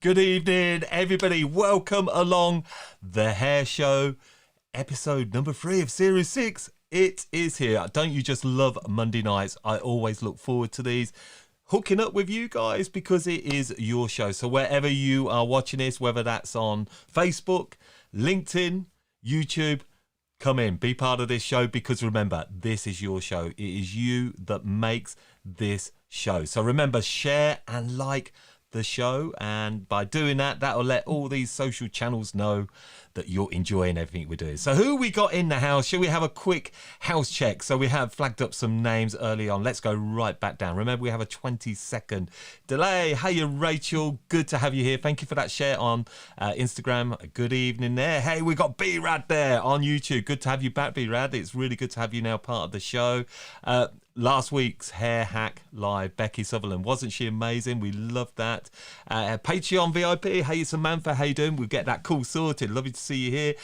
Good evening, everybody. Welcome along the Hair Show, episode number 3 of Series 6. It is here. Don't you just love Monday nights? I always look forward to these. Hooking up with you guys because it is your show. So wherever you are watching this, whether that's on Facebook, LinkedIn, YouTube, come in, be part of this show because remember, this is your show. It is you that makes this show. So remember, share and like the show, and by doing that, that'll let all these social channels know that you're enjoying everything we're doing. So who we got in the house? Shall we have a quick house check? So we have flagged up some names early on. Let's go right back down. Remember, we have a 20-second delay. Hey, Rachel, good to have you here. Thank you for that share on Instagram. Good evening there. Hey, we got B-Rad there on YouTube. Good to have you back, B-Rad. It's really good to have you now part of the show. Last week's Hair Hack Live, Becky Sutherland. Wasn't she amazing? We loved that. Patreon VIP, hey, Samantha, how you doing? We'll get that call sorted. Lovely to see you here.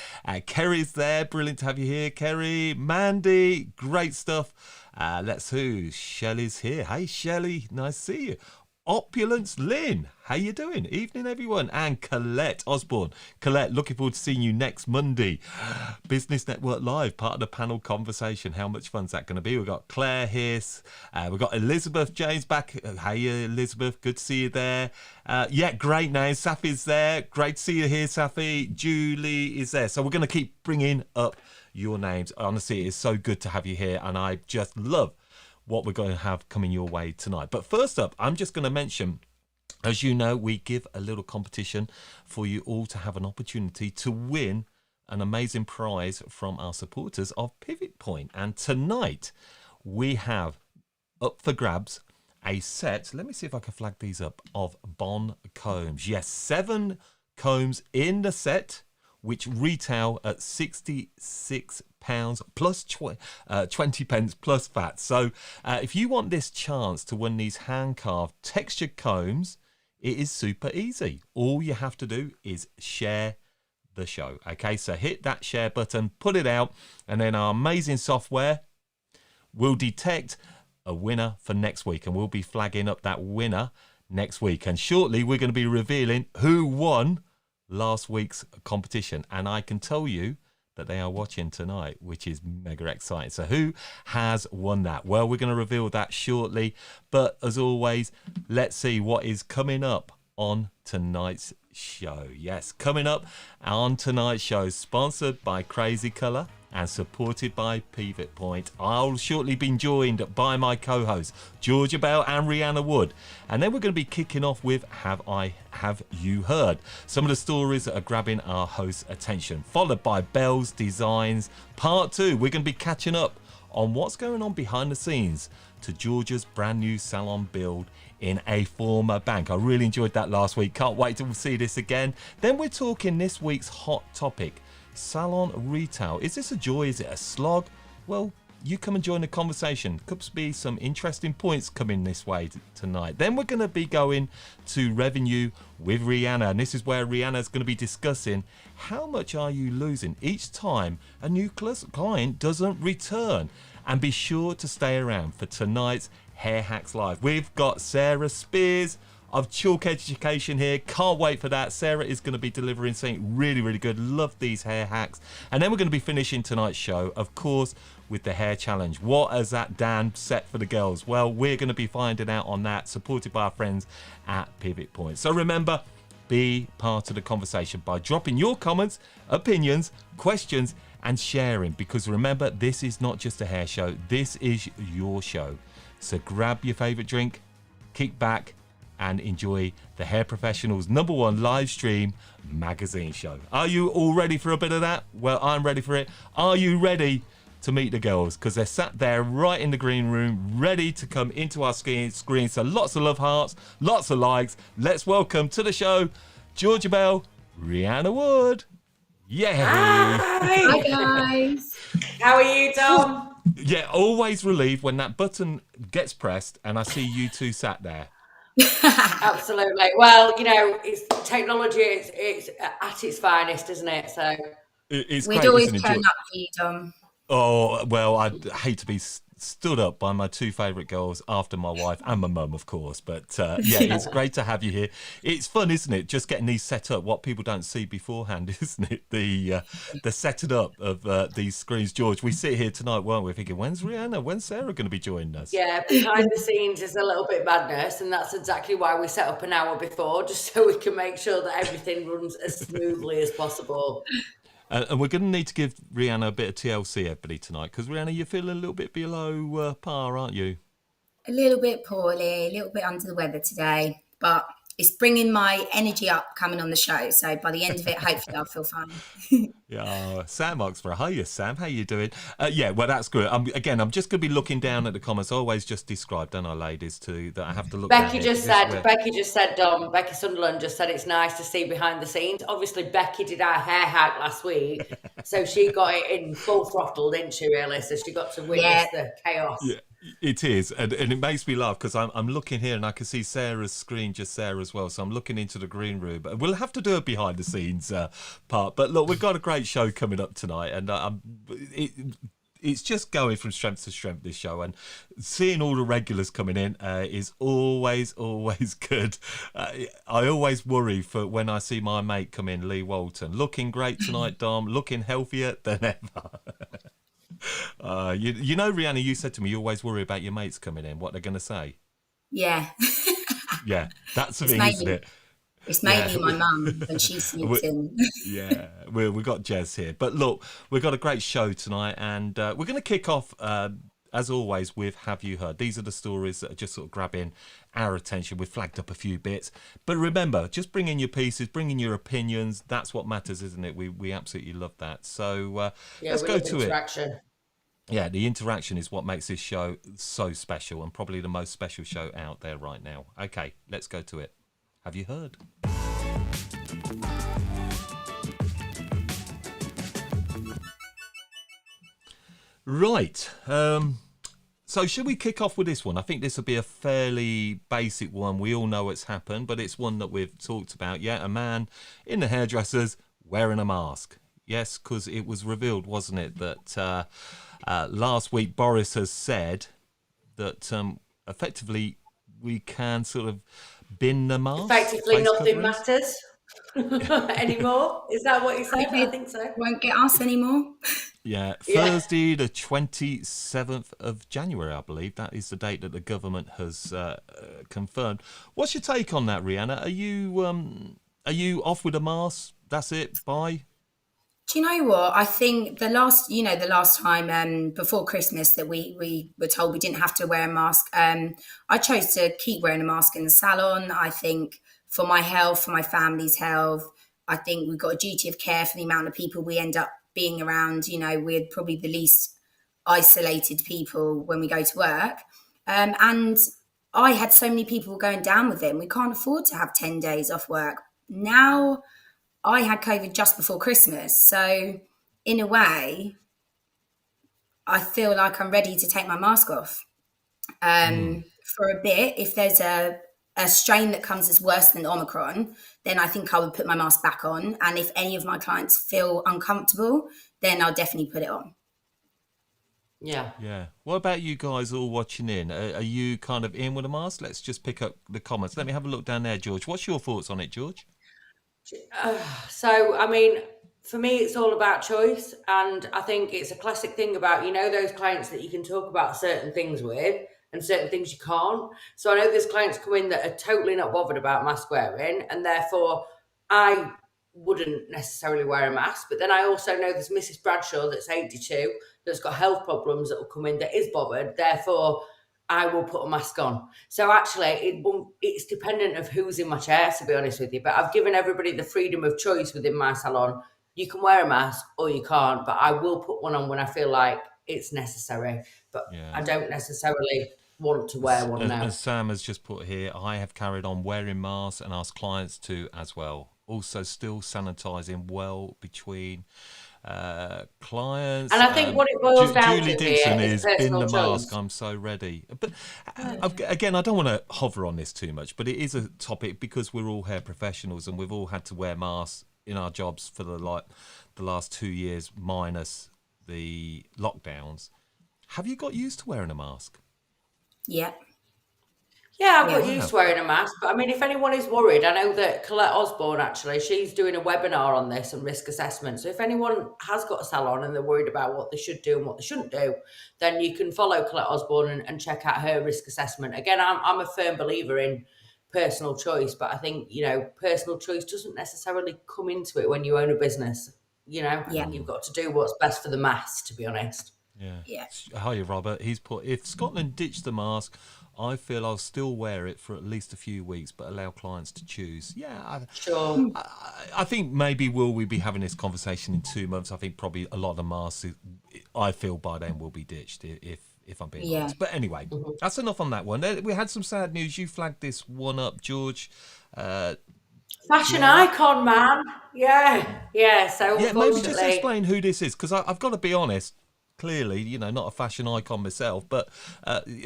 Kerry's there. Brilliant to have you here, Kerry. Mandy, great stuff. Let's who? Shelley's here. Hey, Shelley, nice to see you. Opulence Lynn, how you doing? Evening, everyone. And Colette Osborne. Colette, looking forward to seeing you next Monday. Business Network Live, part of the panel conversation. How much fun's that going to be? We've got Claire here. We've got Elizabeth James back. Hey, Elizabeth, good to see you there. Yeah, great name. Safi's there. Great to see you here, Safi. Julie is there. So we're going to keep bringing up your names. Honestly, it is so good to have you here, and I just love what we're going to have coming your way tonight. But first up, I'm just going to mention, as you know, we give a little competition for you all to have an opportunity to win an amazing prize from our supporters of Pivot Point. And tonight we have up for grabs a set, let me see if I can flag these up, of Bond combs. Yes, 7 combs in the set, which retail at £66 plus 20 pence plus VAT. So if you want this chance to win these hand-carved textured combs, it is super easy. All you have to do is share the show. Okay, so hit that share button, put it out, and then our amazing software will detect a winner for next week, and we'll be flagging up that winner next week. And shortly, we're going to be revealing who won last week's competition, and I can tell you that they are watching tonight, which is mega exciting. So who has won that? Well, we're going to reveal that shortly, but as always, let's see what is coming up on tonight's show. Yes, coming up on tonight's show, sponsored by Crazy Colour and supported by Pivot Point. I'll shortly be joined by my co-hosts, Georgia Bell and Rheanna Wood. And then we're going to be kicking off with Have You Heard? Some of the stories that are grabbing our host's attention. Followed by Bell's Designs Part 2. We're going to be catching up on what's going on behind the scenes to Georgia's brand new salon build in a former bank. I really enjoyed that last week. Can't wait to see this again. Then we're talking this week's hot topic, salon retail. Is this a joy? Is it a slog? Well, you come and join the conversation. Could be some interesting points coming this way tonight. Then we're going to be going to revenue with Rheanna, and this is where Rheanna's going to be discussing how much are you losing each time a new client doesn't return. And be sure to stay around for tonight's Hair Hacks Live. We've got Sarah Spiers of Chaulk Education here. Can't wait for that. Sarah is going to be delivering something really, really good. Love these hair hacks. And then we're going to be finishing tonight's show, of course, with the hair challenge. What has that Dan set for the girls? Well, we're going to be finding out on that, supported by our friends at Pivot Point. So remember, be part of the conversation by dropping your comments, opinions, questions, and sharing. Because remember, this is not just a hair show. This is your show. So grab your favourite drink, kick back, and enjoy the Hair Professionals' #1 live stream magazine show. Are you all ready for a bit of that? Well, I'm ready for it. Are you ready to meet the girls? Because they're sat there right in the green room, ready to come into our screen. So lots of love hearts, lots of likes. Let's welcome to the show, Georgia Bell, Rheanna Wood. Yay! Hi guys. How are you, Dom? Yeah, always relieved when that button gets pressed and I see you two sat there. Absolutely. Well, you know, it's technology. It's at its finest, isn't it? So it's we'd great, always isn't it, turn up for you, Dom. Oh, well, I'd hate to be stood up by my two favourite girls after my wife and my mum, of course. But yeah, it's great to have you here. It's fun, isn't it? Just getting these set up, what people don't see beforehand, isn't it? The setting up of these screens. George, we sit here tonight, weren't we, thinking, when's Rheanna, when's Sarah going to be joining us? Yeah, behind the scenes is a little bit madness, and that's exactly why we set up an hour before, just so we can make sure that everything runs as smoothly as possible. And we're going to need to give Rheanna a bit of TLC, everybody, tonight, because Rheanna, you're feeling a little bit below par, aren't you? A little bit poorly, a little bit under the weather today, but it's bringing my energy up coming on the show. So by the end of it, hopefully I'll feel fine. Yeah, Sam Oxford. Hiya, Sam. How you doing? Yeah, well, that's good. I'm just going to be looking down at the comments. I always just describe, don't I, ladies, too, that I have to look Becky down just said, Dom, Becky Sunderland just said it's nice to see behind the scenes. Obviously, Becky did our hair hack last week, so she got it in full throttle, didn't she, really? So she got to witness the chaos. Yeah. It is, and it makes me laugh because I'm looking here and I can see Sarah's screen just there as well. So I'm looking into the green room. We'll have to do a behind the scenes part. But look, we've got a great show coming up tonight, and it's just going from strength to strength, this show, and seeing all the regulars coming in is always good. I always worry for when I see my mate come in, Lee Walton, looking great tonight, Dom, looking healthier than ever. You know, Rheanna, you said to me you always worry about your mates coming in, what they're going to say. Yeah. Yeah, that's the thing, isn't it? It's mainly my mum when she sneaks in. Yeah, we've got Jez here. But look, we've got a great show tonight, and we're going to kick off, as always, with Have You Heard? These are the stories that are just sort of grabbing our attention. We've flagged up a few bits. But remember, just bring in your pieces, bring in your opinions. That's what matters, isn't it? We absolutely love that. So let's go to it. Yeah, the interaction is what makes this show so special, and probably the most special show out there right now. Okay, let's go to it. Have you heard? Right. So should we kick off with this one? I think this will be a fairly basic one. We all know it's happened, but it's one that we've talked about. Yeah, a man in the hairdressers wearing a mask. Yes, because it was revealed, wasn't it, that last week Boris has said that effectively we can sort of bin the mask. Effectively nothing matters anymore. Is that what you said? I think so. Won't get us anymore. Yeah, Thursday the 27th of January, I believe. That is the date that the government has confirmed. What's your take on that, Rheanna? Are you off with a mask? That's it. Bye. Do you know what? I think the last time before Christmas that we were told we didn't have to wear a mask, I chose to keep wearing a mask in the salon. I think for my health, for my family's health, I think we've got a duty of care for the amount of people we end up being around. You know, we're probably the least isolated people when we go to work. And I had so many people going down with it. We can't afford to have 10 days off work. Now, I had COVID just before Christmas. So in a way, I feel like I'm ready to take my mask off for a bit. If there's a strain that comes as worse than Omicron, then I think I would put my mask back on. And if any of my clients feel uncomfortable, then I'll definitely put it on. Yeah. Yeah. What about you guys all watching in? Are you kind of in with a mask? Let's just pick up the comments. Let me have a look down there, George. What's your thoughts on it, George? So, I mean, for me, it's all about choice. And I think it's a classic thing about, you know, those clients that you can talk about certain things with and certain things you can't. So I know there's clients come in that are totally not bothered about mask wearing, and therefore I wouldn't necessarily wear a mask. But then I also know there's Mrs. Bradshaw that's 82 that's got health problems that will come in that is bothered. Therefore, I will put a mask on. So actually, it's dependent of who's in my chair, to be honest with you. But I've given everybody the freedom of choice within my salon. You can wear a mask or you can't, but I will put one on when I feel like it's necessary. But I don't necessarily want to wear one now. As Sam has just put here, I have carried on wearing masks and asked clients to as well. Also still sanitising well between clients. And I think what it boils down Julie to Dixon here is personal in the choice. mask. I'm so ready. But again, I don't want to hover on this too much, but it is a topic because we're all hair professionals and we've all had to wear masks in our jobs for the last 2 years minus the lockdowns. Have you got used to wearing a mask? Yeah. Yeah, I've Yeah. got used to wearing a mask, but I mean, if anyone is worried, I know that Colette Osborne actually, she's doing a webinar on this and risk assessment. So if anyone has got a salon and they're worried about what they should do and what they shouldn't do, then you can follow Colette Osborne and check out her risk assessment. Again, I'm a firm believer in personal choice, but I think, personal choice doesn't necessarily come into it when you own a business. I think you've got to do what's best for the mass, to be honest. Yeah. Hiya, Robert. He's put, if Scotland ditched the mask, I feel I'll still wear it for at least a few weeks, but allow clients to choose. Yeah, Sure. I think maybe will we be having this conversation in 2 months? I think probably a lot of the masks, I feel by then will be ditched if I'm being honest. But anyway, that's enough on that one. We had some sad news. You flagged this one up, George. Fashion icon, man. Yeah. So Yeah, maybe just unfortunately, explain who this is, because I've got to be honest. Clearly, not a fashion icon myself, but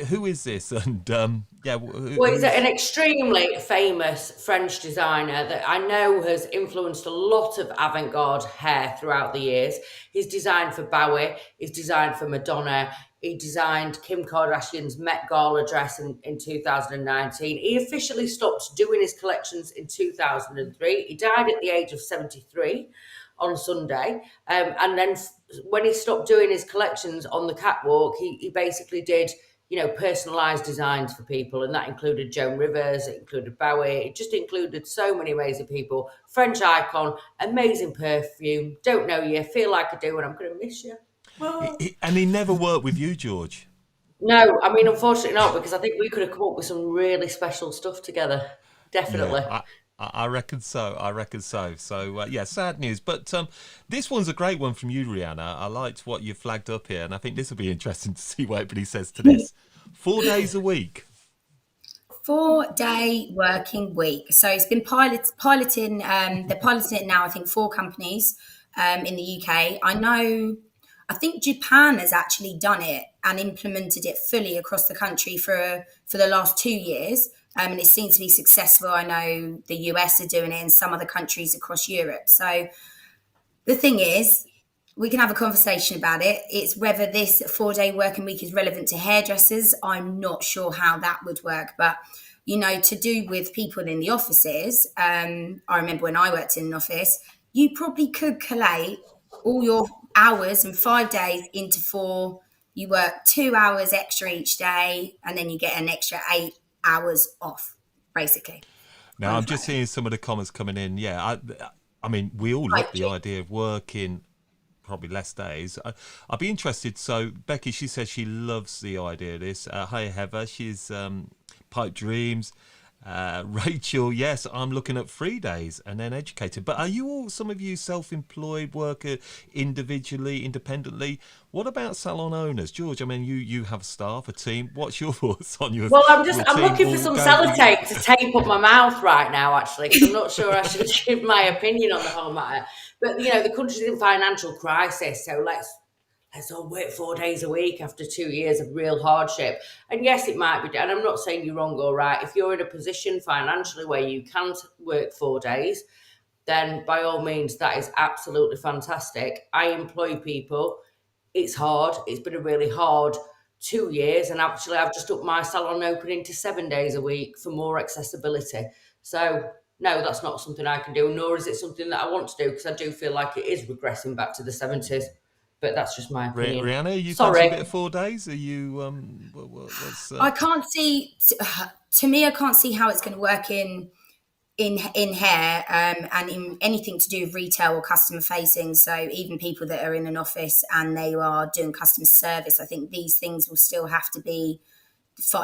who is this? And well, he's an extremely famous French designer that I know has influenced a lot of avant-garde hair throughout the years. He's designed for Bowie, he's designed for Madonna, he designed Kim Kardashian's Met Gala dress in 2019. He officially stopped doing his collections in 2003. He died at the age of 73 on Sunday. And then when he stopped doing his collections on the catwalk, he basically did, personalised designs for people. And that included Joan Rivers, it included Bowie, it just included so many amazing people. French icon, amazing perfume, don't know you, feel like I do, and I'm going to miss you. And he never worked with you, George. No, I mean, unfortunately not, because I think we could have come up with some really special stuff together. Definitely. Yeah, I reckon so. So, sad news. But this one's a great one from you, Rheanna. I liked what you flagged up here, and I think this will be interesting to see what everybody says to this. 4 days a week. 4-day working week. So it's been piloting. They're piloting it now. I think 4 companies in the UK. I think Japan has actually done it and implemented it fully across the country for the last 2 years. And it seems to be successful. I know the US are doing it and some other countries across Europe. So the thing is, we can have a conversation about it. It's whether this 4-day working week is relevant to hairdressers. I'm not sure how that would work. But, to do with people in the offices, I remember when I worked in an office, you probably could collate all your hours and 5 days into 4. You work 2 hours extra each day, and then you get an extra 8 hours off, basically. Now, I'm just seeing some of the comments coming in. Yeah, I mean, we all love the idea of working probably less days. I'd be interested. So, Becky, she says she loves the idea of this. Hi, Heather. She's Pipe Dreams. Rachel, yes, I'm looking at 3 days and then educated. But are you all, some of you, self-employed worker, individually, independently? What about salon owners, George? I mean, you have staff, a team. What's your thoughts on your? Well, I'm looking for some sellotape to tape up my mouth right now, actually, because I'm not sure I should give my opinion on the whole matter. But the country's in financial crisis, so let's all work 4 days a week after 2 years of real hardship. And yes, it might be, and I'm not saying you're wrong or right. If you're in a position financially where you can't work 4 days, then by all means, that is absolutely fantastic. I employ people. It's hard. It's been a really hard 2 years. And actually, I've just upped my salon opening to 7 days a week for more accessibility. So no, that's not something I can do, nor is it something that I want to do, because I do feel like it is regressing back to the 70s. But that's just my opinion. Rheanna, are you sorry a bit of 4 days? Are you? I can't see. To me, I can't see how it's going to work in hair and in anything to do with retail or customer facing. So even people that are in an office and they are doing customer service, I think these things will still have to be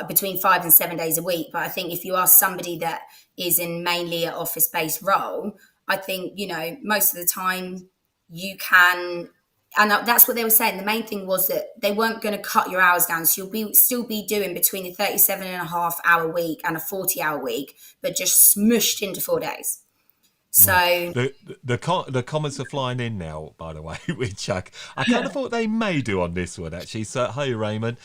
between 5 and 7 days a week. But I think if you are somebody that is in mainly an office-based role, I think most of the time you can. And that's what they were saying. The main thing was that they weren't going to cut your hours down. So you'll still be doing between a 37.5-hour week and a 40-hour week, but just smushed into 4 days. So the comments are flying in now, by the way, which I kind of thought they may do on this one, actually. So, hi, Raymond.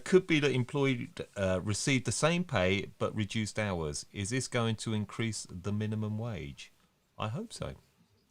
Could be that employed received the same pay but reduced hours. Is this going to increase the minimum wage? I hope so.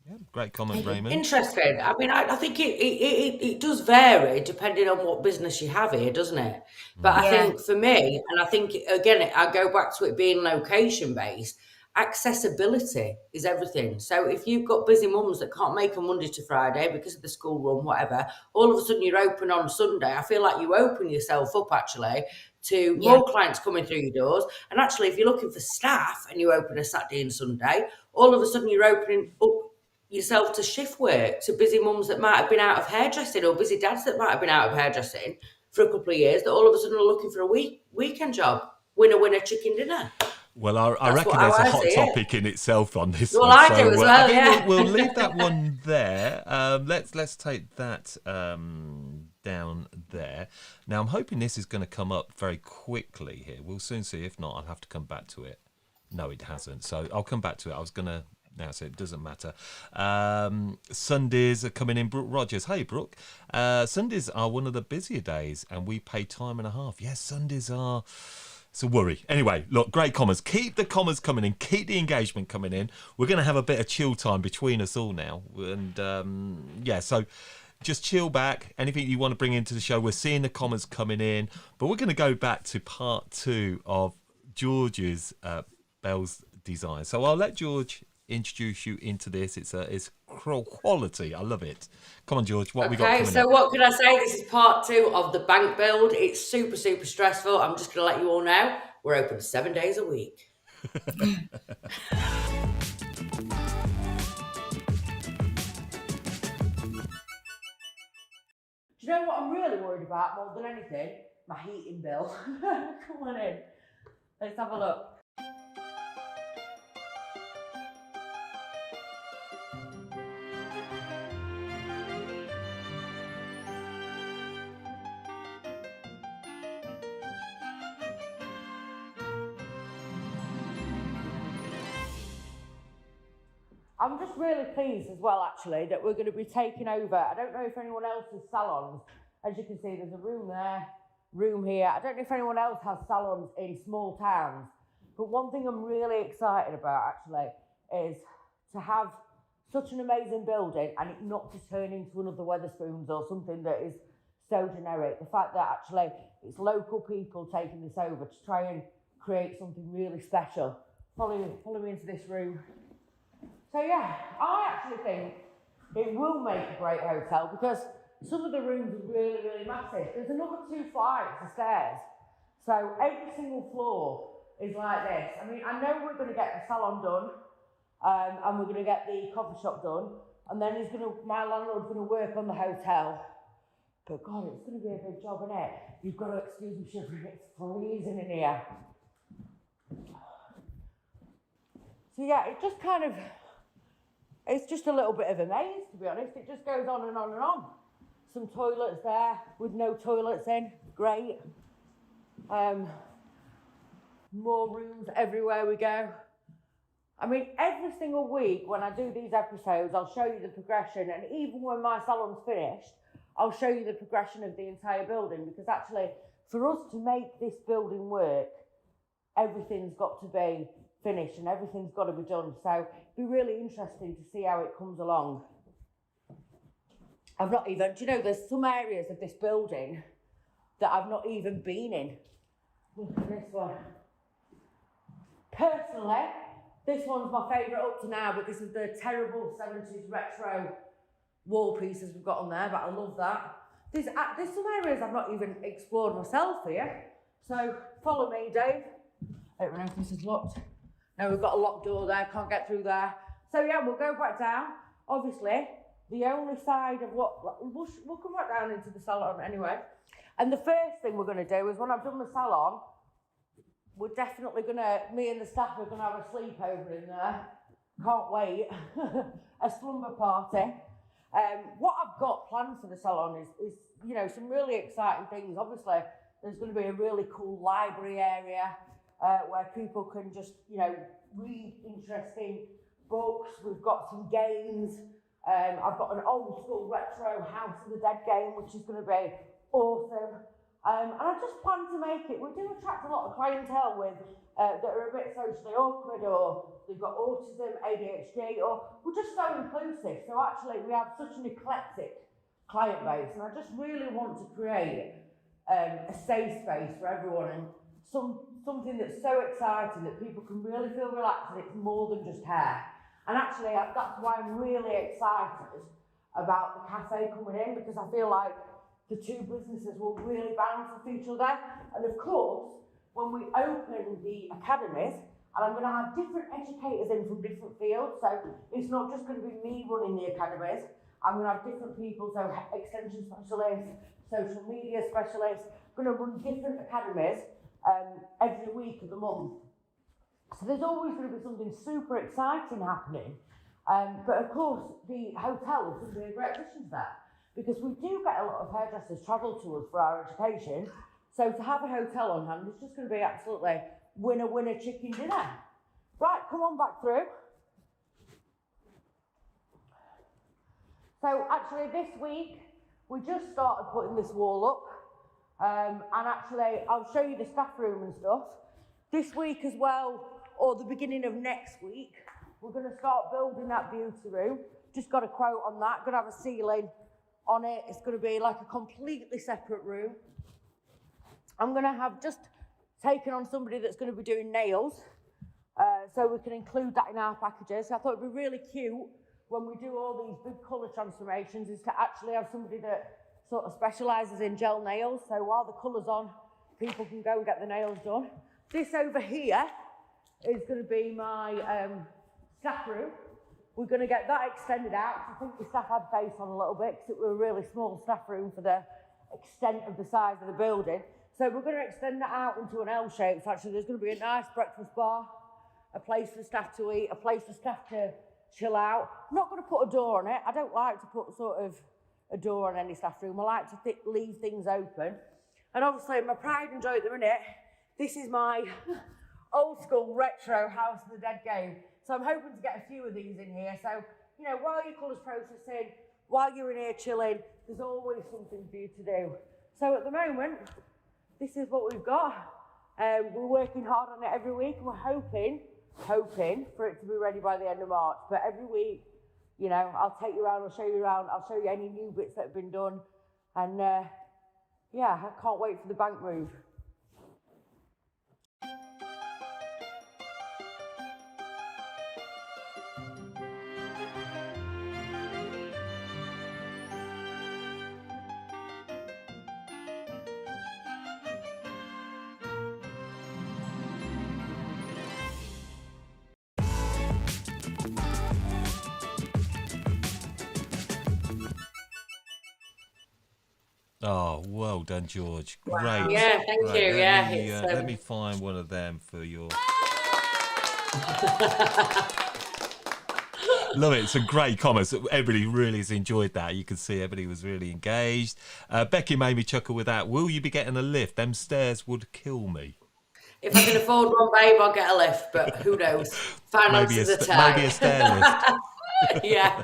Yeah, great comment, Raymond. Interesting. I mean, I think it does vary depending on what business you have here, doesn't it? But I Yeah, think for me, and I think again, I go back to it being location based, accessibility is everything. So if you've got busy mums that can't make a Monday to Friday because of the school run, whatever, all of a sudden you're open on Sunday, I feel like you open yourself up actually to yeah, more clients coming through your doors. And actually, if you're looking for staff and you open a Saturday and Sunday, all of a sudden you're opening up yourself to shift work, to busy mums that might have been out of hairdressing, or busy dads that might have been out of hairdressing for a couple of years, that all of a sudden are looking for a weekend job. Winner, chicken dinner. Well, I That's reckon how there's a I hot see it. topic in itself on this Well, one. I So do as I well, think yeah. we'll leave that one there. Let's take that down there. Now, I'm hoping this is going to come up very quickly here. We'll soon see. If not, I'll have to come back to it. No, it hasn't. So I'll come back to it. I was going to... Now, so it doesn't matter. Sundays are coming in. Brooke Rogers. Hey, Brooke. Sundays are one of the busier days, and we pay time and a half. Yes, Sundays are... It's a worry. Anyway, look, great comments. Keep the comments coming in. Keep the engagement coming in. We're going to have a bit of chill time between us all now. And, yeah, so just chill back. Anything you want to bring into the show, we're seeing the comments coming in. But we're going to go back to part 2 of George's Bell's design. So I'll let George introduce you into this. It's quality. I love it. Come on, George, what we got coming up? What can I say? This is part 2 of the bank build. It's super stressful. I'm just going to let you all know we're open 7 days a week. Do you know what I'm really worried about more than anything? My heating bill. Come on in. Let's have a look. I'm just really pleased as well, actually, that we're going to be taking over. I don't know if anyone else's salons, as you can see, there's a room there, room here. I don't know if anyone else has salons in small towns, but one thing I'm really excited about, actually, is to have such an amazing building and it not to turn into another Wetherspoons or something that is so generic. The fact that actually it's local people taking this over to try and create something really special. Follow me into this room. So yeah, I actually think it will make a great hotel because some of the rooms are really, really massive. There's another 2 flights of stairs. So every single floor is like this. I mean, I know we're going to get the salon done and we're going to get the coffee shop done. And then my landlord's going to work on the hotel. But God, it's going to be a big job, isn't it? You've got to excuse me shivering, it's freezing in here. So yeah, it just kind of... It's just a little bit of a maze, to be honest. It just goes on and on and on. Some toilets there with no toilets in. Great. More rooms everywhere we go. I mean, every single week when I do these episodes, I'll show you the progression. And even when my salon's finished, I'll show you the progression of the entire building. Because actually, for us to make this building work, everything's got to be finished and everything's got to be done. So it'll be really interesting to see how it comes along. Do you know, there's some areas of this building that I've not even been in. Look at this one. Personally, this one's my favourite up to now because of the terrible 70s retro wall pieces we've got on there, but I love that. There's some areas I've not even explored myself here. So follow me, Dave. I don't know if this is locked. No, we've got a locked door there, can't get through there. So yeah, we'll go back down. Obviously, the only side of we'll come back down into the salon anyway. And the first thing we're going to do is when I've done the salon, we're definitely me and the staff are going to have a sleepover in there. Can't wait. A slumber party. What I've got planned for the salon is, you know, some really exciting things. Obviously, there's going to be a really cool library area where people can just, you know, read interesting books. We've got some games. I've got an old school retro House of the Dead game, which is going to be awesome. And I just plan to make it. We do attract a lot of clientele with that are a bit socially awkward or they've got autism, ADHD, or we're just so inclusive. So actually we have such an eclectic client base, and I just really want to create a safe space for everyone, and something that's so exciting that people can really feel relaxed, and it's more than just hair. And actually that's why I'm really excited about the cafe coming in, because I feel like the two businesses will really balance off each other. And of course, when we open the academies, and I'm going to have different educators in from different fields, so it's not just going to be me running the academies. I'm going to have different people, so extension specialists, social media specialists, going to run different academies every week of the month. So there's always going to be something super exciting happening. But of course, the hotel is going to be a great addition to that, because we do get a lot of hairdressers travel to us for our education. So to have a hotel on hand is just going to be absolutely winner chicken dinner. Right, come on back through. So actually this week, we just started putting this wall up. And actually, I'll show you the staff room and stuff. This week as well, or the beginning of next week, we're going to start building that beauty room. Just got a quote on that. Going to have a ceiling on it. It's going to be like a completely separate room. I'm going to have just taken on somebody that's going to be doing nails, so we can include that in our packages. I thought it'd be really cute when we do all these big colour transformations is to actually have somebody that sort of specialises in gel nails. So while the colour's on, people can go and get the nails done. This over here is going to be my staff room. We're going to get that extended out. I think the staff had face on a little bit because it was a really small staff room for the extent of the size of the building. So we're going to extend that out into an L shape. So actually there's going to be a nice breakfast bar, a place for staff to eat, a place for staff to chill out. I'm not going to put a door on it. I don't like to put sort of a door on any staff room. I like to leave things open. And obviously my pride and joy at the minute, this is my old school retro House of the Dead game. So I'm hoping to get a few of these in here. So, you know, while your colours processing, while you're in here chilling, there's always something for you to do. So at the moment, this is what we've got. We're working hard on it every week, and we're hoping for it to be ready by the end of March. But every week, you know, I'll take you around, I'll show you around, I'll show you any new bits that have been done. And yeah, I can't wait for the bank move. Oh, well done, George. Great. Yeah, thank you. Right, Yeah, let me find one of them for your... Love it. It's a great comment. Everybody really has enjoyed that. You can see everybody was really engaged. Becky made me chuckle with that. Will you be getting a lift? Them stairs would kill me. If I can afford one, babe, I'll get a lift, but who knows? Finances are tight. Maybe a stair lift. Yeah.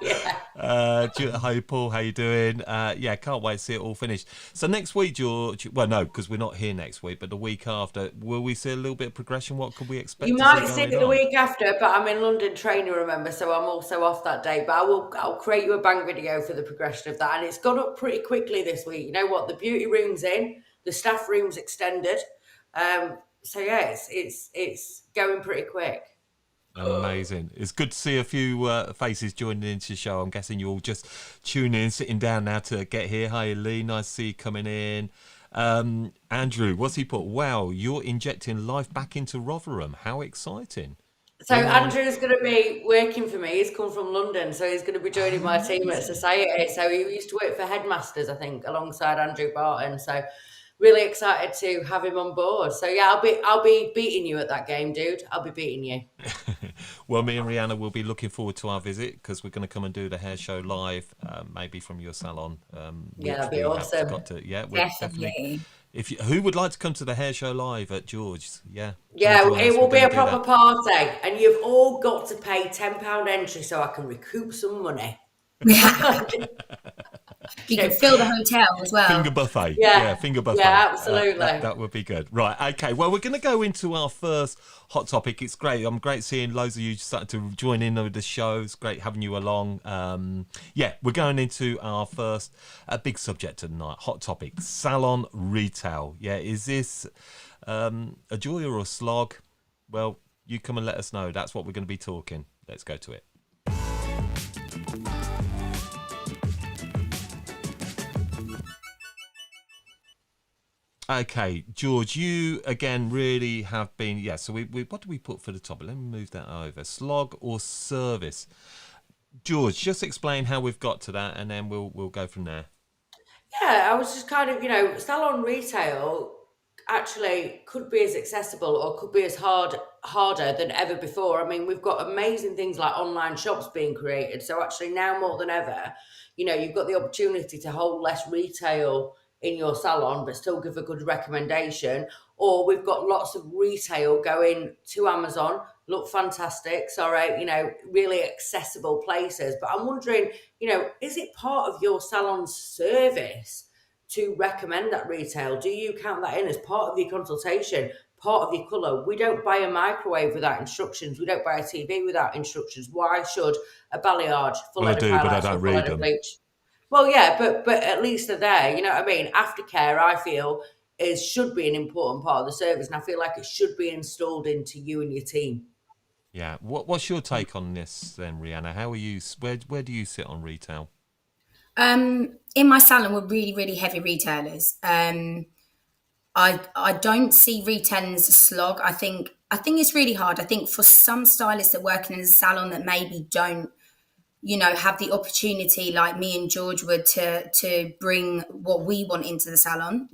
Hi, Paul. How you doing? Yeah, can't wait to see it all finished. So next week, George. Well, no, because we're not here next week, but the week after, will we see a little bit of progression? What could we expect? You might see it the week after, but I'm in London training, remember, so I'm also off that day. But I'll create you a bang video for the progression of that, and it's gone up pretty quickly this week. You know what? The beauty room's in, the staff room's extended. So yeah, it's going pretty quick. Amazing. It's good to see a few faces joining into the show. I'm guessing you're all just tuning in, sitting down now to get here. Hi, Lee. Nice to see you coming in. Andrew, what's he put? Wow, you're injecting life back into Rotherham. How exciting. So Andrew's going to be working for me. He's come from London, so he's going to be joining my team at Society. So he used to work for Headmasters, I think, alongside Andrew Barton. So really excited to have him on board. So yeah, I'll be beating you at that game, dude. I'll be beating you. Well, me and Rheanna will be looking forward to our visit because we're going to come and do the hair show live, maybe from your salon. Yeah, that'd be awesome. Definitely. Who would like to come to the hair show live at George's? Yeah, it will be a proper party, and you've all got to pay £10 entry so I can recoup some money. You can fill the hotel as well. Finger buffet. Yeah. Finger buffet. Yeah, absolutely. That would be good. Right, okay. Well, we're going to go into our first hot topic. It's great. I'm great seeing loads of you starting to join in with the show. It's great having you along. We're going into our first big subject tonight, hot topic, salon retail. Yeah, is this a joy or a slog? Well, you come and let us know. That's what we're going to be talking. Let's go to it. Okay, George, you again really have been, so we what do we put for the topic? Let me move that over. Slog or service? George, just explain how we've got to that and then we'll go from there. Yeah, I was just kind of, salon retail actually could be as accessible or could be as harder than ever before. I mean, we've got amazing things like online shops being created. So actually now more than ever, you've got the opportunity to hold less retail in your salon, but still give a good recommendation. Or we've got lots of retail going to Amazon, look fantastic, really accessible places. But I'm wondering, is it part of your salon's service to recommend that retail? Do you count that in as part of your consultation, part of your colour? We don't buy a microwave without instructions. We don't buy a TV without instructions. Why should a balayage, full head of highlights, but I don't full read head of them. bleach? Well, yeah, but at least they're there. You know what I mean? Aftercare, I feel, should be an important part of the service, and I feel like it should be installed into you and your team. Yeah. What's your take on this then, Rheanna? How are you? Where do you sit on retail? In my salon, we're really, really heavy retailers. I don't see retailing as a slog. I think it's really hard. I think for some stylists that work in a salon that maybe don't, have the opportunity like me and George would to bring what we want into the salon,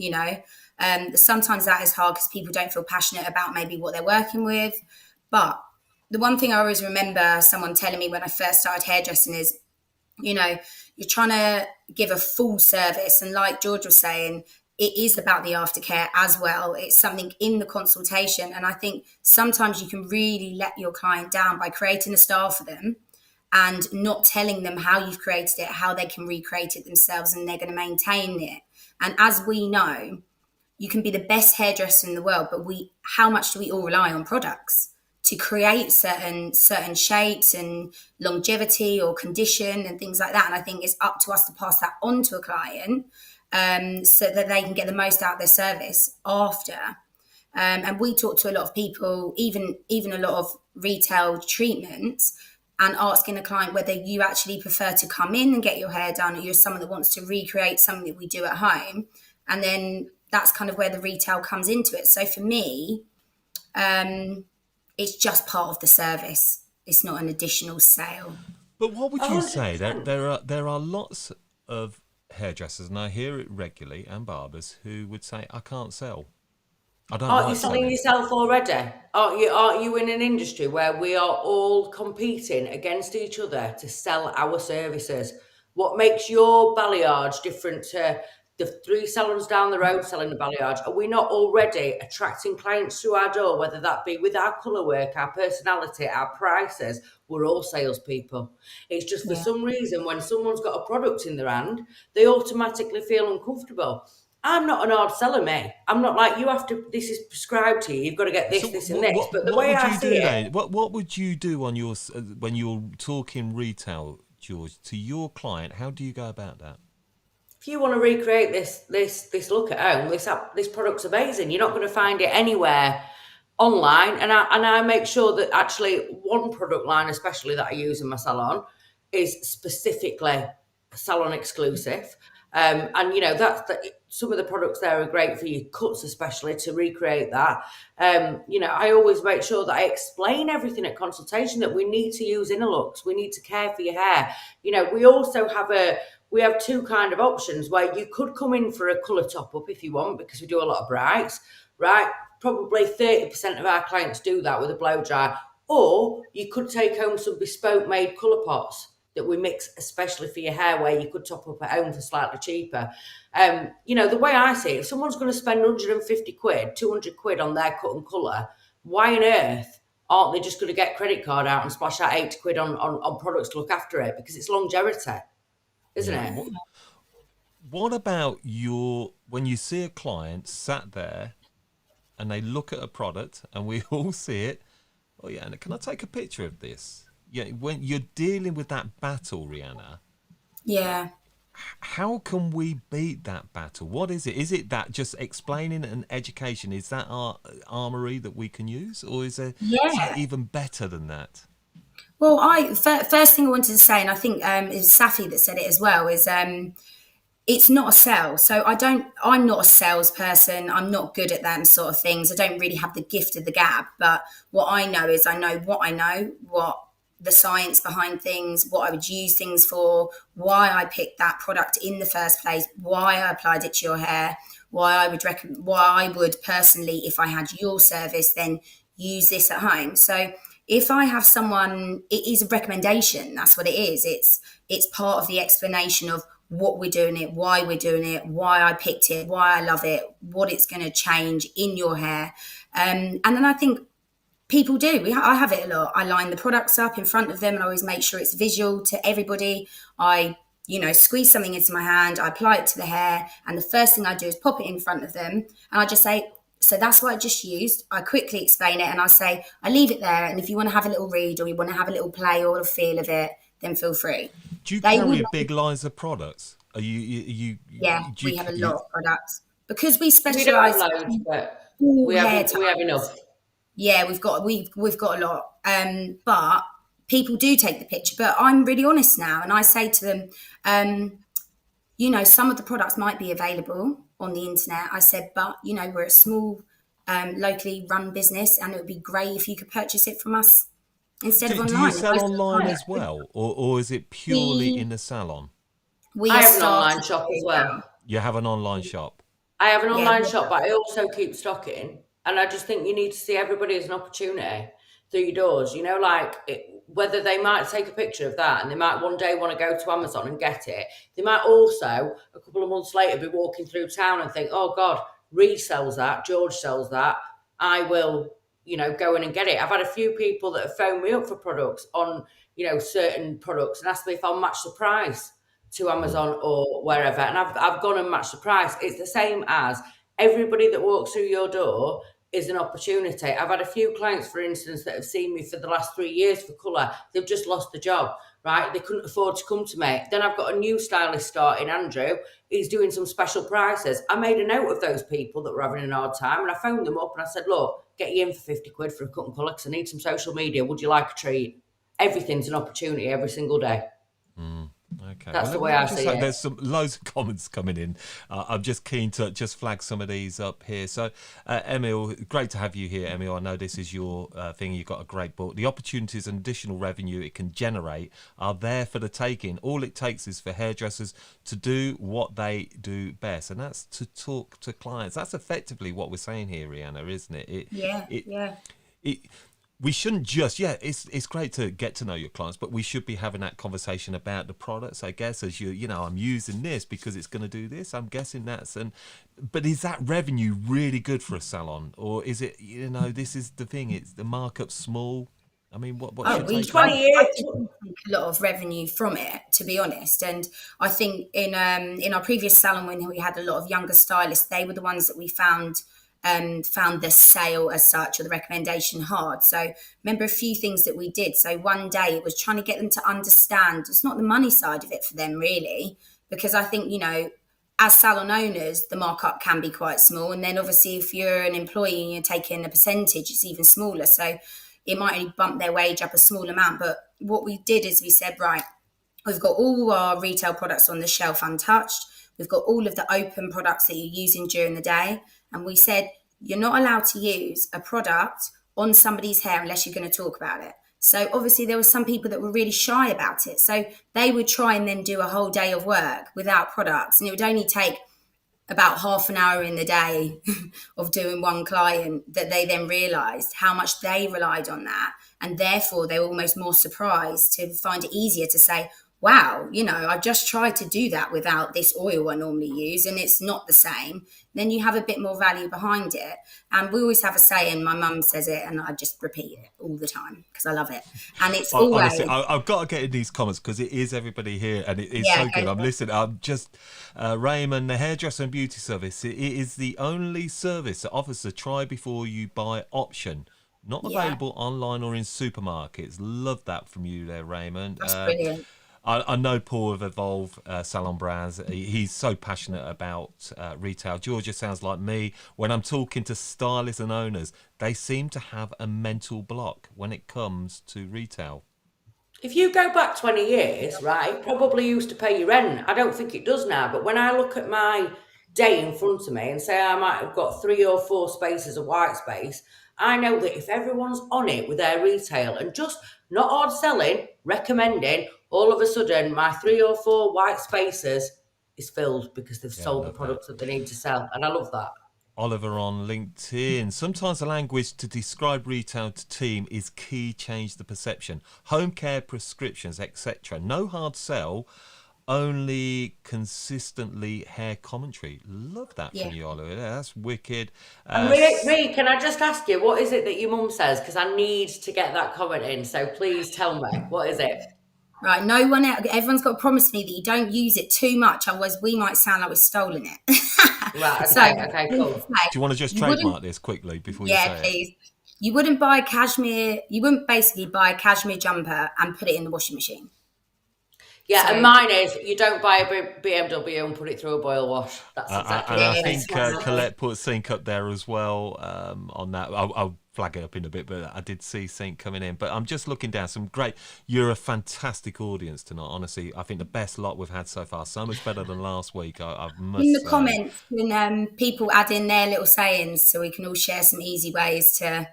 sometimes that is hard because people don't feel passionate about maybe what they're working with. But the one thing I always remember someone telling me when I first started hairdressing is, you're trying to give a full service. And like George was saying, it is about the aftercare as well. It's something in the consultation. And I think sometimes you can really let your client down by creating a style for them and not telling them how you've created it, how they can recreate it themselves, and they're going to maintain it. And as we know, you can be the best hairdresser in the world, but how much do we all rely on products to create certain shapes and longevity or condition and things like that? And I think it's up to us to pass that on to a client so that they can get the most out of their service after. And we talk to a lot of people, even a lot of retail treatments, and asking a client whether you actually prefer to come in and get your hair done, or you're someone that wants to recreate something that we do at home. And then that's kind of where the retail comes into it. So for me, it's just part of the service. It's not an additional sale. But what would you say? There are lots of hairdressers, and I hear it regularly, and barbers who would say, I can't sell. Aren't you selling yourself already? Aren't you in an industry where we are all competing against each other to sell our services? What makes your balayage different to the 3 salons down the road selling the balayage? Are we not already attracting clients through our door, whether that be with our colour work, our personality, our prices? We're all salespeople. It's just for some reason, when someone's got a product in their hand, they automatically feel uncomfortable. I'm not an hard seller, mate. I'm not like, you have to, this is prescribed to you, you've got to get this, this and this. But the way I see it... What would you do on your when you're talking retail, George, to your client? How do you go about that? If you want to recreate this look at home, this product's amazing. You're not going to find it anywhere online. And I make sure that actually one product line, especially that I use in my salon, is specifically salon exclusive. And some of the products there are great for your cuts, especially to recreate that. I always make sure that I explain everything at consultation, that we need to use inner looks, we need to care for your hair. We also have 2 kind of options where you could come in for a colour top up if you want, because we do a lot of brights, right? Probably 30% of our clients do that with a blow dry. Or you could take home some bespoke made colour pots that we mix especially for your hair, where you could top up at home for slightly cheaper. The way I see it, if someone's going to spend 150 quid, 200 quid on their cut and colour, why on earth aren't they just going to get credit card out and splash out 80 quid on products to look after it? Because it's longevity, isn't it? What about when you see a client sat there and they look at a product and we all see it? Oh yeah, and can I take a picture of this? Yeah, when you're dealing with that battle, Rheanna, Yeah. how can we beat that battle? What is it? Is it that just explaining and education? Is that our armory that we can use, or is there something Yeah. even better than that? Well, first thing I wanted to say, and I think it was Safi that said it as well, is it's not a sell. So I'm not a salesperson. I'm not good at them sort of things. I don't really have the gift of the gab. But what I know is I know, what the science behind things, what I would use things for, why I picked that product in the first place, why I applied it to your hair, why I would personally, if I had your service, then use this at home. So if I have someone, it is a recommendation. That's what it is. It's part of the explanation of what we're doing it, why we're doing it, why I picked it, why I love it, what it's going to change in your hair. And then I think people do. I have it a lot. I line the products up in front of them and I always make sure it's visual to everybody. I, squeeze something into my hand, I apply it to the hair, and the first thing I do is pop it in front of them. And I just say, so that's what I just used. I quickly explain it and I say, I leave it there. And if you want to have a little read or you want to have a little play or a feel of it, then feel free. Do you They carry would, a big lines of products? Are yeah, do we have a you lot of products because we We don't have specialise loads, but in we hair have we have types. enough. Yeah, we've got a lot. But people do take the picture. But I'm really honest now, and I say to them, some of the products might be available on the internet. I said, but we're a small, locally run business, and it would be great if you could purchase it from us instead of do you online. And sell most of the online time, as well, or is it purely we in the salon? we I are have an online starting shop to as do well. You have an online shop. I have an yeah, online shop, but I also keep stocking. And I just think you need to see everybody as an opportunity through your doors. Whether they might take a picture of that and they might one day want to go to Amazon and get it. They might also, a couple of months later, be walking through town and think, oh God, Reed sells that, George sells that. I will, go in and get it. I've had a few people that have phoned me up for products on, certain products and asked me if I'll match the price to Amazon or wherever, and I've gone and matched the price. It's the same as everybody that walks through your door is an opportunity. I've had a few clients, for instance, that have seen me for the last 3 years for colour. They've just lost the job, right? They couldn't afford to come to me. Then I've got a new stylist starting, Andrew. He's doing some special prices. I made a note of those people that were having an hard time, and I phoned them up and I said, look, get you in for 50 quid for a cut and colour because I need some social media. Would you like a treat? Everything's an opportunity every single day. Okay, That's well, the way let me I just see say, it. there's some loads of comments coming in. I'm just keen to just flag some of these up here. So, Emil, great to have you here, Emil. I know this is your thing. You've got a great book. The opportunities and additional revenue it can generate are there for the taking. All it takes is for hairdressers to do what they do best, and that's to talk to clients. That's effectively what we're saying here, Rheanna, isn't it? yeah, It, yeah. it we shouldn't just it's great to get to know your clients, but we should be having that conversation about the products, I guess, as I'm using this because it's going to do this. I'm guessing but is that revenue really good for a salon, or is it, this is the thing, it's the markup small? I mean, what's Oh, your we take on that? 20 years. I think we make a lot of revenue from it, to be honest. And I think in our previous salon, when we had a lot of younger stylists, they were the ones that we found the sale as such, or the recommendation hard. So remember a few things that we did. So one day it was trying to get them to understand it's not the money side of it for them really, because I think, as salon owners, the markup can be quite small. And then obviously if you're an employee and you're taking a percentage, it's even smaller. So it might only bump their wage up a small amount. But what we did is we said, right, we've got all our retail products on the shelf untouched. We've got all of the open products that you're using during the day. And we said, you're not allowed to use a product on somebody's hair unless you're going to talk about it. So obviously there were some people that were really shy about it. So they would try and then do a whole day of work without products. And it would only take about half an hour in the day of doing one client that they then realised how much they relied on that. And therefore they were almost more surprised to find it easier to say, wow, I just tried to do that without this oil I normally use, and it's not the same. Then you have a bit more value behind it. And we always have a saying, my mum says it, and I just repeat it all the time because I love it. And it's always, Honestly, I've got to get in these comments because it is everybody here, and it is yeah, so good. go I'm for it. listening. I'm just Raymond, the hairdresser and beauty service. It is the only service that offers a try before you buy option. Not Yeah, available online or in supermarkets. Love that from you there, Raymond. that's brilliant. I know Paul of Evolve Salon Brands. He's so passionate about retail. Georgia sounds like me. When I'm talking to stylists and owners, they seem to have a mental block when it comes to retail. If you go back 20 years, right, it probably used to pay your rent. I don't think it does now, but when I look at my day in front of me and say I might have got 3 or 4 spaces of white space, I know that if everyone's on it with their retail and just not hard selling, recommending, all of a sudden my 3 or 4 white spaces is filled because they've Yeah, I sold the love that. products that they need to sell. And I love that. Oliver on LinkedIn. Sometimes the language to describe retail to team is key, change the perception. Home care prescriptions, etc. No hard sell, only consistently hair commentary. Love that from Yeah. you, Oliver. Yeah, that's wicked. And Ree, can I just ask you, what is it that your mum says? Because I need to get that comment in. So please tell me, what is it? Right, no one else, everyone's got to promise me that you don't use it too much, otherwise we might sound like we've stolen it. Right, So, okay, cool. Do you want to just you wouldn't, trademark this quickly before you yeah, say it? please. You wouldn't buy cashmere, you wouldn't basically buy a cashmere jumper and put it in the washing machine. Yeah, So, and mine is you don't buy a BMW and put it through a boil wash. That's exactly And what I it think is. Colette put Sync up there as well on that. I'll flag it up in a bit, but I did see Sync coming in. But I'm just looking down. Some great. You're a fantastic audience tonight. Honestly, I think the best lot we've had so far. So much better than last week. I must in the say. comments, when people add in their little sayings so we can all share some easy ways to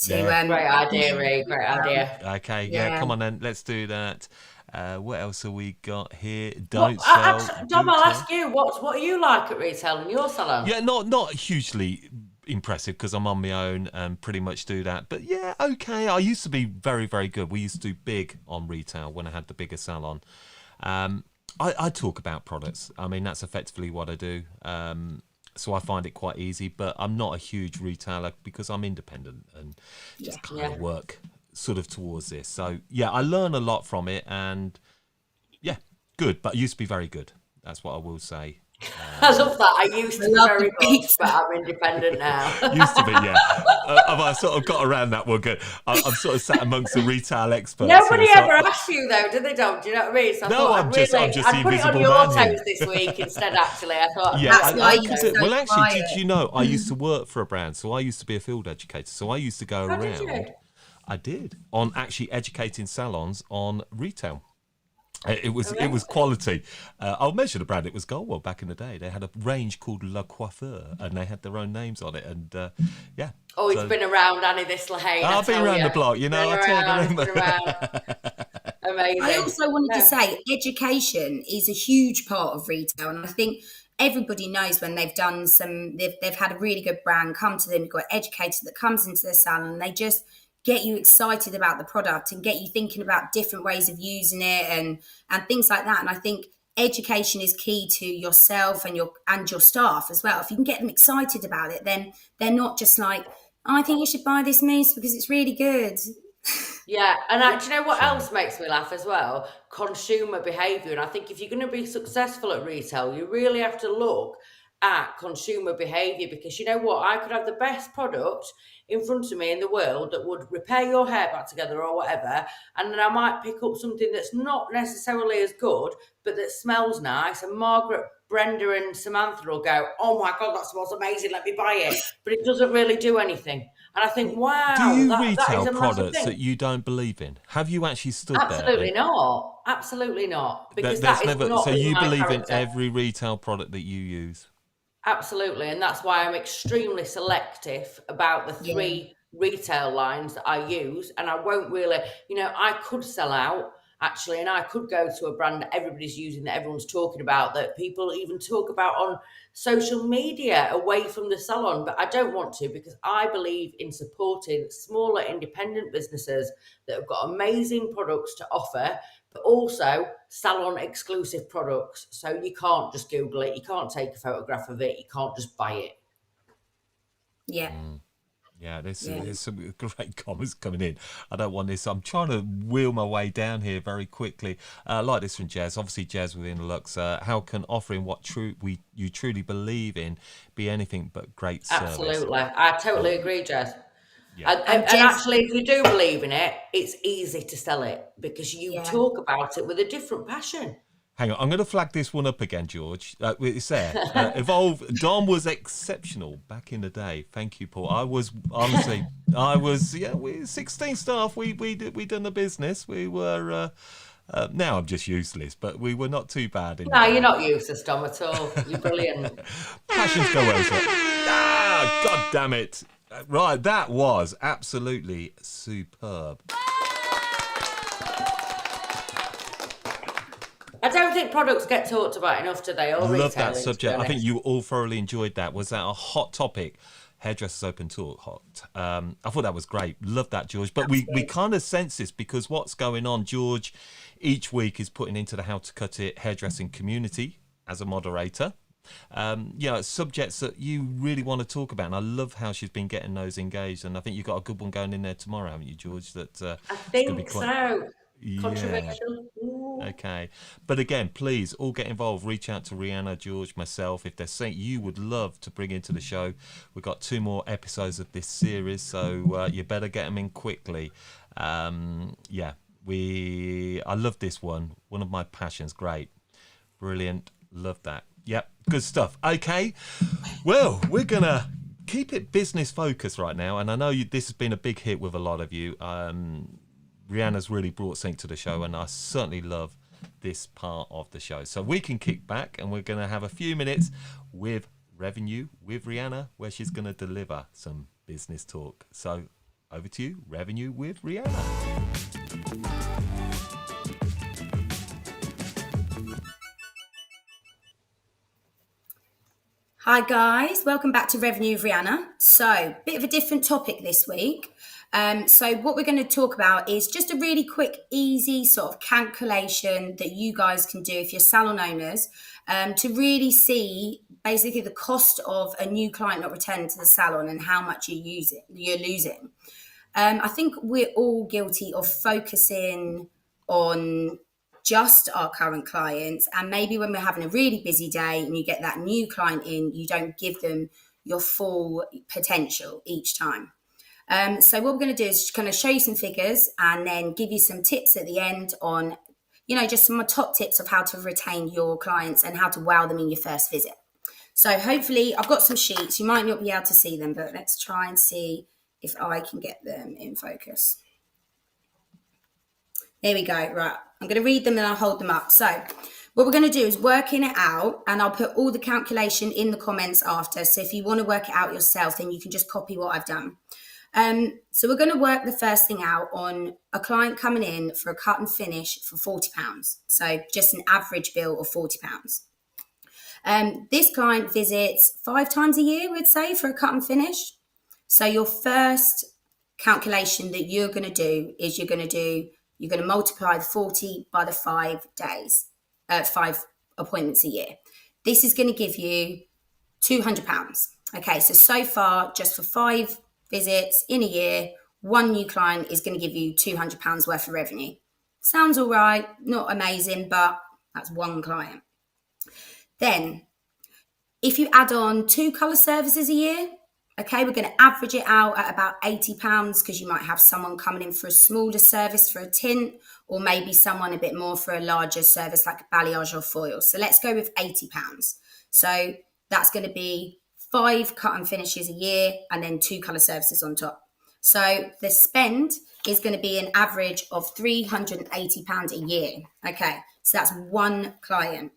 Yeah. Great idea, Ray. Great idea. Okay. Yeah. Come on then. Let's do that. What else have we got here? What, Don't sell. Dom, do I'll tell. ask you, what are you like at retail in your salon? Yeah, not hugely impressive because I'm on my own and pretty much do that. But yeah, okay. I used to be very, very good. We used to do big on retail when I had the bigger salon. I talk about products. I mean, that's effectively what I do. So I find it quite easy, but I'm not a huge retailer because I'm independent and just kind of work sort of towards this. So yeah, I learn a lot from it and yeah, good. But I used to be very good. That's what I will say. I love that. I used to be love very the good, beats. but I'm independent now. Used to be, yeah. I sort of got around that one good. I'm sort of sat amongst the retail experts. Nobody here, so ever asks you though, do they, Dom? Do you know what I mean? So I No, thought I'm just the I'd put it on invisible your man here. toes this week instead, actually. I thought, yeah, That's why you're so well, actually, quiet. did you know I used to work for a brand? So I used to be a field educator. So I used to go Oh, around. did you? I did on actually educating salons on retail. It was quality. I'll measure the brand. It was Goldwell back in the day. They had a range called Le Coiffeur, and they had their own names on it. And yeah. Oh, it's been around, Annie, this Lehane. I've been around the block, you know. I tell you. Amazing. I also wanted to say education is a huge part of retail, and I think everybody knows when they've done they've had a really good brand come to them, you've got an educator that comes into their salon, and they just get you excited about the product and get you thinking about different ways of using it and things like that. And I think education is key to yourself and your staff as well. If you can get them excited about it, then they're not just like, oh, I think you should buy this mousse because it's really good. Yeah, and do you know what else makes me laugh as well? Consumer behaviour. And I think if you're going to be successful at retail, you really have to look at consumer behaviour, because you know what? I could have the best product in front of me in the world that would repair your hair back together or whatever, and then I might pick up something that's not necessarily as good, but that smells nice, and Margaret, Brenda and Samantha will go, oh my God, that smells amazing, let me buy it. But it doesn't really do anything. And I think, wow, Do you that retail is a massive products thing. that you don't believe in? Have you actually stood Absolutely there? not. Absolutely not. Because There's that is never. not So in you my believe in character. every retail product that you use? Absolutely. And that's why I'm extremely selective about the 3 retail lines that I use. And I won't really, I could sell out actually, and I could go to a brand that everybody's using, that everyone's talking about, that people even talk about on social media away from the salon. But I don't want to, because I believe in supporting smaller independent businesses that have got amazing products to offer, but also salon exclusive products. So you can't just Google it, you can't take a photograph of it, you can't just buy it. Yeah. Yeah, there's some great comments coming in. I don't want this. I'm trying to wheel my way down here very quickly. Like this from Jazz. Obviously, Jazz within Lux. How can offering what you truly believe in be anything but great service? Absolutely. I totally agree, Jess. Yeah. And Jess, actually, if you do believe in it, it's easy to sell it because you Yeah. talk about it with a different passion. Hang on, I'm going to flag this one up again, George. It's there. Evolve. Dom was exceptional back in the day. Thank you, Paul. I was honestly, we 16 staff. We done the business. We were. Now I'm just useless, but we were not too bad. No, you're not useless, Dom, at all. You're brilliant. Passions go elsewhere. Ah, God damn it! Right, that was absolutely superb. I don't think products get talked about enough today. Or Love that retailing, subject. to be I think honest. you all thoroughly enjoyed that. Was that a hot topic? Hairdressers Open Talk hot. I thought that was great. Love that, George. But we kind of sense this because what's going on, George, each week is putting into the How to Cut It hairdressing community as a moderator. Subjects that you really want to talk about. And I love how she's been getting those engaged. And I think you've got a good one going in there tomorrow, haven't you, George? That I think so. Yeah. Controversial. Ooh. Okay. But again, please all get involved. Reach out to Rheanna, George, myself. If there's something you would love to bring into the show, we've got 2 more episodes of this series, so you better get them in quickly. I love this one. One of my passions. Great. Brilliant. Love that. Yep. Good stuff. Okay. Well, we're going to keep it business focused right now. And I know this has been a big hit with a lot of you. Rheanna's really brought something to the show, and I certainly love this part of the show. So we can kick back, and we're going to have a few minutes with Revenue with Rheanna, where she's going to deliver some business talk. So over to you, Revenue with Rheanna. Hi guys, welcome back to Revenue with Rheanna. So, bit of a different topic this week. So what we're going to talk about is just a really quick, easy sort of calculation that you guys can do if you're salon owners to really see basically the cost of a new client not returning to the salon and how much you're losing. I think we're all guilty of focusing on just our current clients, and maybe when we're having a really busy day and you get that new client in, you don't give them your full potential each time. So what we're going to do is kind of show you some figures and then give you some tips at the end on, just some top tips of how to retain your clients and how to wow them in your first visit. So hopefully I've got some sheets. You might not be able to see them, but let's try and see if I can get them in focus. There we go. Right. I'm going to read them and I'll hold them up. So what we're going to do is working it out, and I'll put all the calculation in the comments after. So if you want to work it out yourself, then you can just copy what I've done. So we're going to work the first thing out on a client coming in for a cut and finish for £40. So just an average bill of £40. This client visits 5 times a year, we'd say, for a cut and finish. So your first calculation that you're going to do is you're going to multiply the 40 by the 5 days, 5 appointments a year. This is going to give you £200. Okay, so far, just for 5 visits in a year, 1 new client is going to give you £200 worth of revenue. Sounds all right, not amazing, but that's 1 client. Then, if you add on 2 colour services a year, okay, we're going to average it out at about £80 because you might have someone coming in for a smaller service for a tint, or maybe someone a bit more for a larger service like a balayage or foil. So let's go with £80. So that's going to be 5 cut and finishes a year and then 2 colour services on top. So the spend is going to be an average of £380 a year. Okay, so that's 1 client.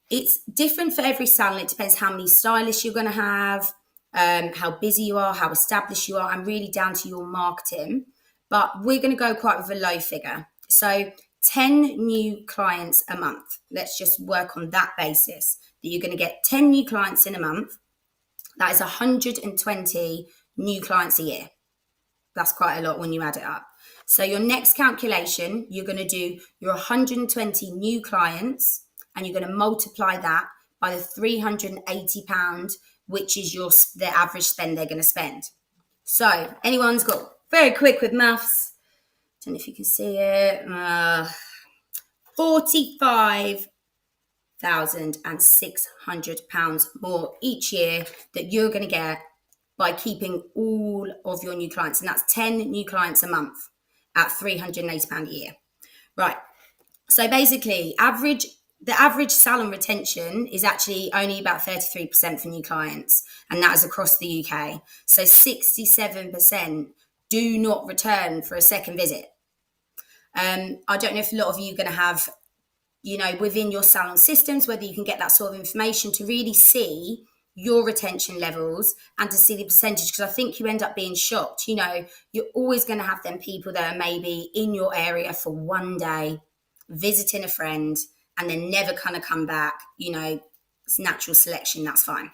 It's different for every salon. It depends how many stylists you're going to have, how busy you are, how established you are, and really down to your marketing. But we're going to go quite with a low figure. So 10 new clients a month. Let's just work on that basis, that you're going to get 10 new clients in a month. That is 120 new clients a year. That's quite a lot when you add it up. So your next calculation, you're going to do your 120 new clients, and you're going to multiply that by the £380, which is the average spend they're going to spend. So anyone's got very quick with maths. Don't know if you can see it. £45,600 more each year that you're going to get by keeping all of your new clients. And that's 10 new clients a month at £380 a year. Right. So basically, the average salon retention is actually only about 33% for new clients, and that is across the UK. So 67% do not return for a second visit. I don't know if a lot of you are going to have, within your salon systems, whether you can get that sort of information to really see your retention levels and to see the percentage, because I think you end up being shocked. You're always going to have them people that are maybe in your area for one day, visiting a friend, and then never kind of come back. It's natural selection, that's fine.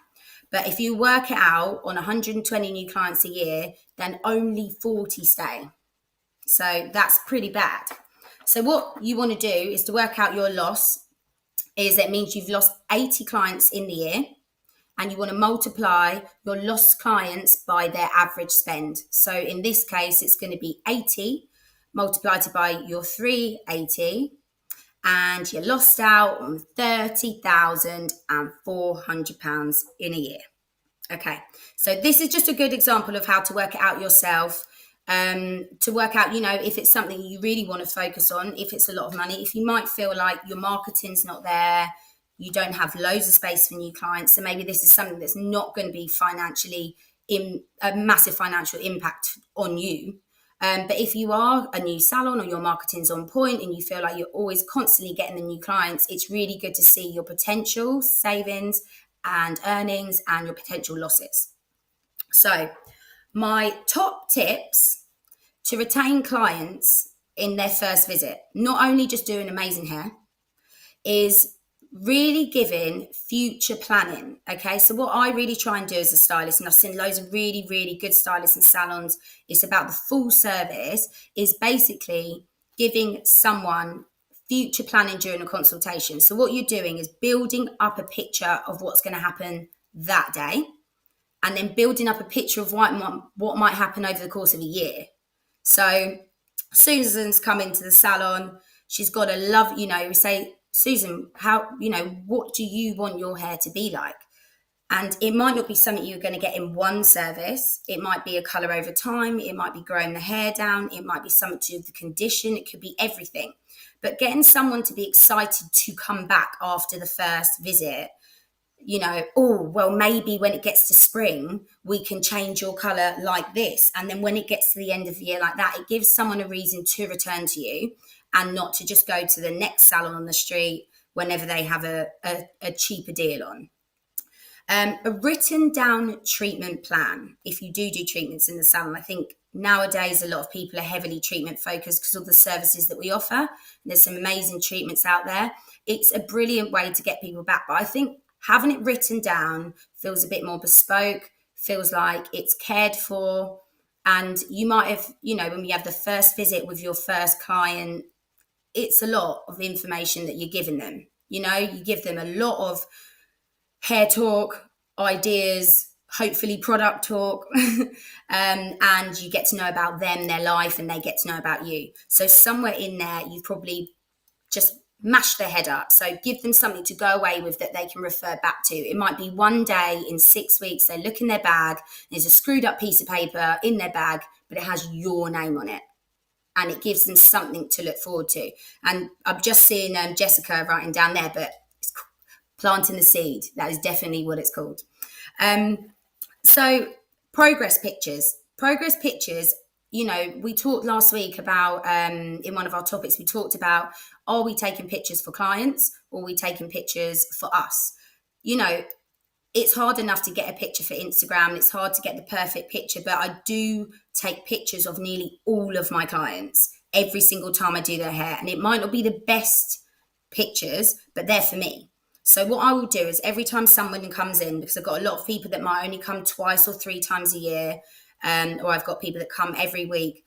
But if you work it out on 120 new clients a year, then only 40 stay. So that's pretty bad. So what you want to do is to work out your loss. That means you've lost 80 clients in the year, and you want to multiply your lost clients by their average spend. So in this case, it's going to be 80 multiplied by your 380, and you lost out on £30,400 in a year. Okay, so this is just a good example of how to work it out yourself. To work out, if it's something you really want to focus on, if it's a lot of money, if you might feel like your marketing's not there, you don't have loads of space for new clients, so maybe this is something that's not going to be financially in a massive financial impact on you. But if you are a new salon or your marketing's on point and you feel like you're always constantly getting the new clients, it's really good to see your potential savings and earnings and your potential losses. So my top tips to retain clients in their first visit, not only just doing amazing hair, is really giving future planning. Okay, so what I really try and do as a stylist, and I've seen loads of really, really good stylists and salons, it's about the full service, is basically giving someone future planning during a consultation. So what you're doing is building up a picture of what's going to happen that day, and then building up a picture of what might happen over the course of a year. So Susan's come into the salon, she's got a love, we say, Susan, what do you want your hair to be like? And it might not be something you're going to get in one service. It might be a colour over time. It might be growing the hair down. It might be something to do with the condition. It could be everything. But getting someone to be excited to come back after the first visit, maybe when it gets to spring, we can change your colour like this. And then when it gets to the end of the year like that, it gives someone a reason to return to you and not to just go to the next salon on the street whenever they have a cheaper deal on. A written down treatment plan. If you do treatments in the salon, I think nowadays a lot of people are heavily treatment focused because of the services that we offer. There's some amazing treatments out there. It's a brilliant way to get people back. But I think having it written down feels a bit more bespoke, feels like it's cared for. And you might have, when you have the first visit with your first client, it's a lot of information that you're giving them. You give them a lot of hair talk, ideas, hopefully product talk, and you get to know about them, their life, and they get to know about you. So somewhere in there, you've probably just mashed their head up. So give them something to go away with that they can refer back to. It might be one day in 6 weeks, they look in their bag, there's a screwed up piece of paper in their bag, but it has your name on it. And it gives them something to look forward to. And I'm just seeing Jessica writing down there, but it's planting the seed. That is definitely what it's called. So progress pictures. We talked last week about, in one of our topics, we talked about, are we taking pictures for clients or are we taking pictures for us? It's hard enough to get a picture for Instagram. It's hard to get the perfect picture, but I do take pictures of nearly all of my clients every single time I do their hair. And it might not be the best pictures, but they're for me. So what I will do is every time someone comes in, because I've got a lot of people that might only come 2 or 3 times a year, or I've got people that come every week.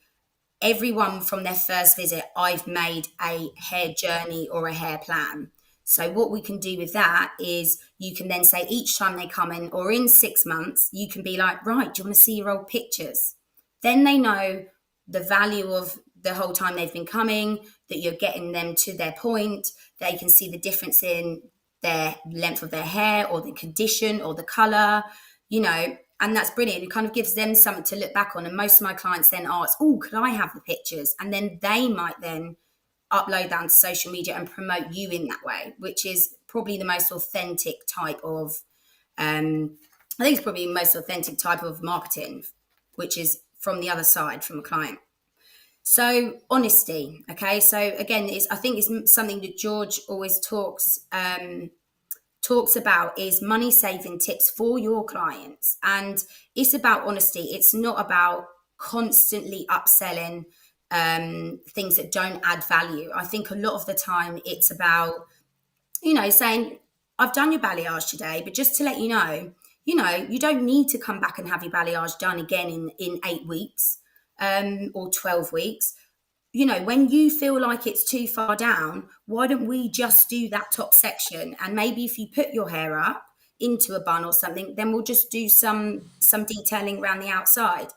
everyone from their first visit, I've made a hair journey or a hair plan. So what we can do with that is you can then say each time they come in, or in 6 months, you can be like, right, do you want to see your old pictures? Then they know the value of the whole time they've been coming, that you're getting them to their point. They can see the difference in their length of their hair or the condition or the color, and that's brilliant. It kind of gives them something to look back on. And most of my clients then ask, oh, could I have the pictures? And then they might then upload that to social media and promote you in that way, which is probably the most authentic type of, I think it's probably the most authentic type of marketing, which is from the other side, from a client. So honesty, okay. So again, I think it's something that George always talks about, is money saving tips for your clients. And it's about honesty. It's not about constantly upselling things that don't add value. I think a lot of the time it's about, saying, I've done your balayage today, but just to let you know, you don't need to come back and have your balayage done again in 8 weeks or 12 weeks. When you feel like it's too far down, why don't we just do that top section? And maybe if you put your hair up into a bun or something, then we'll just do some detailing around the outside.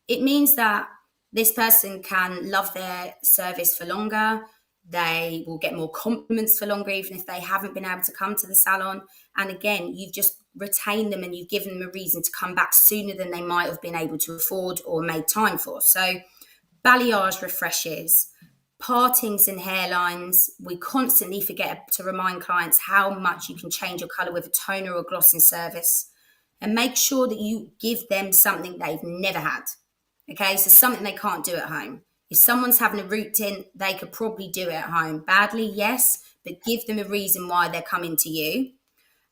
It means that this person can love their service for longer. They will get more compliments for longer, even if they haven't been able to come to the salon. And again, you've just retained them and you've given them a reason to come back sooner than they might have been able to afford or made time for. So balayage refreshes, partings and hairlines. We constantly forget to remind clients how much you can change your colour with a toner or glossing service, and make sure that you give them something they've never had. Okay, so something they can't do at home. If someone's having a root tint, they could probably do it at home. Badly, yes, but give them a reason why they're coming to you.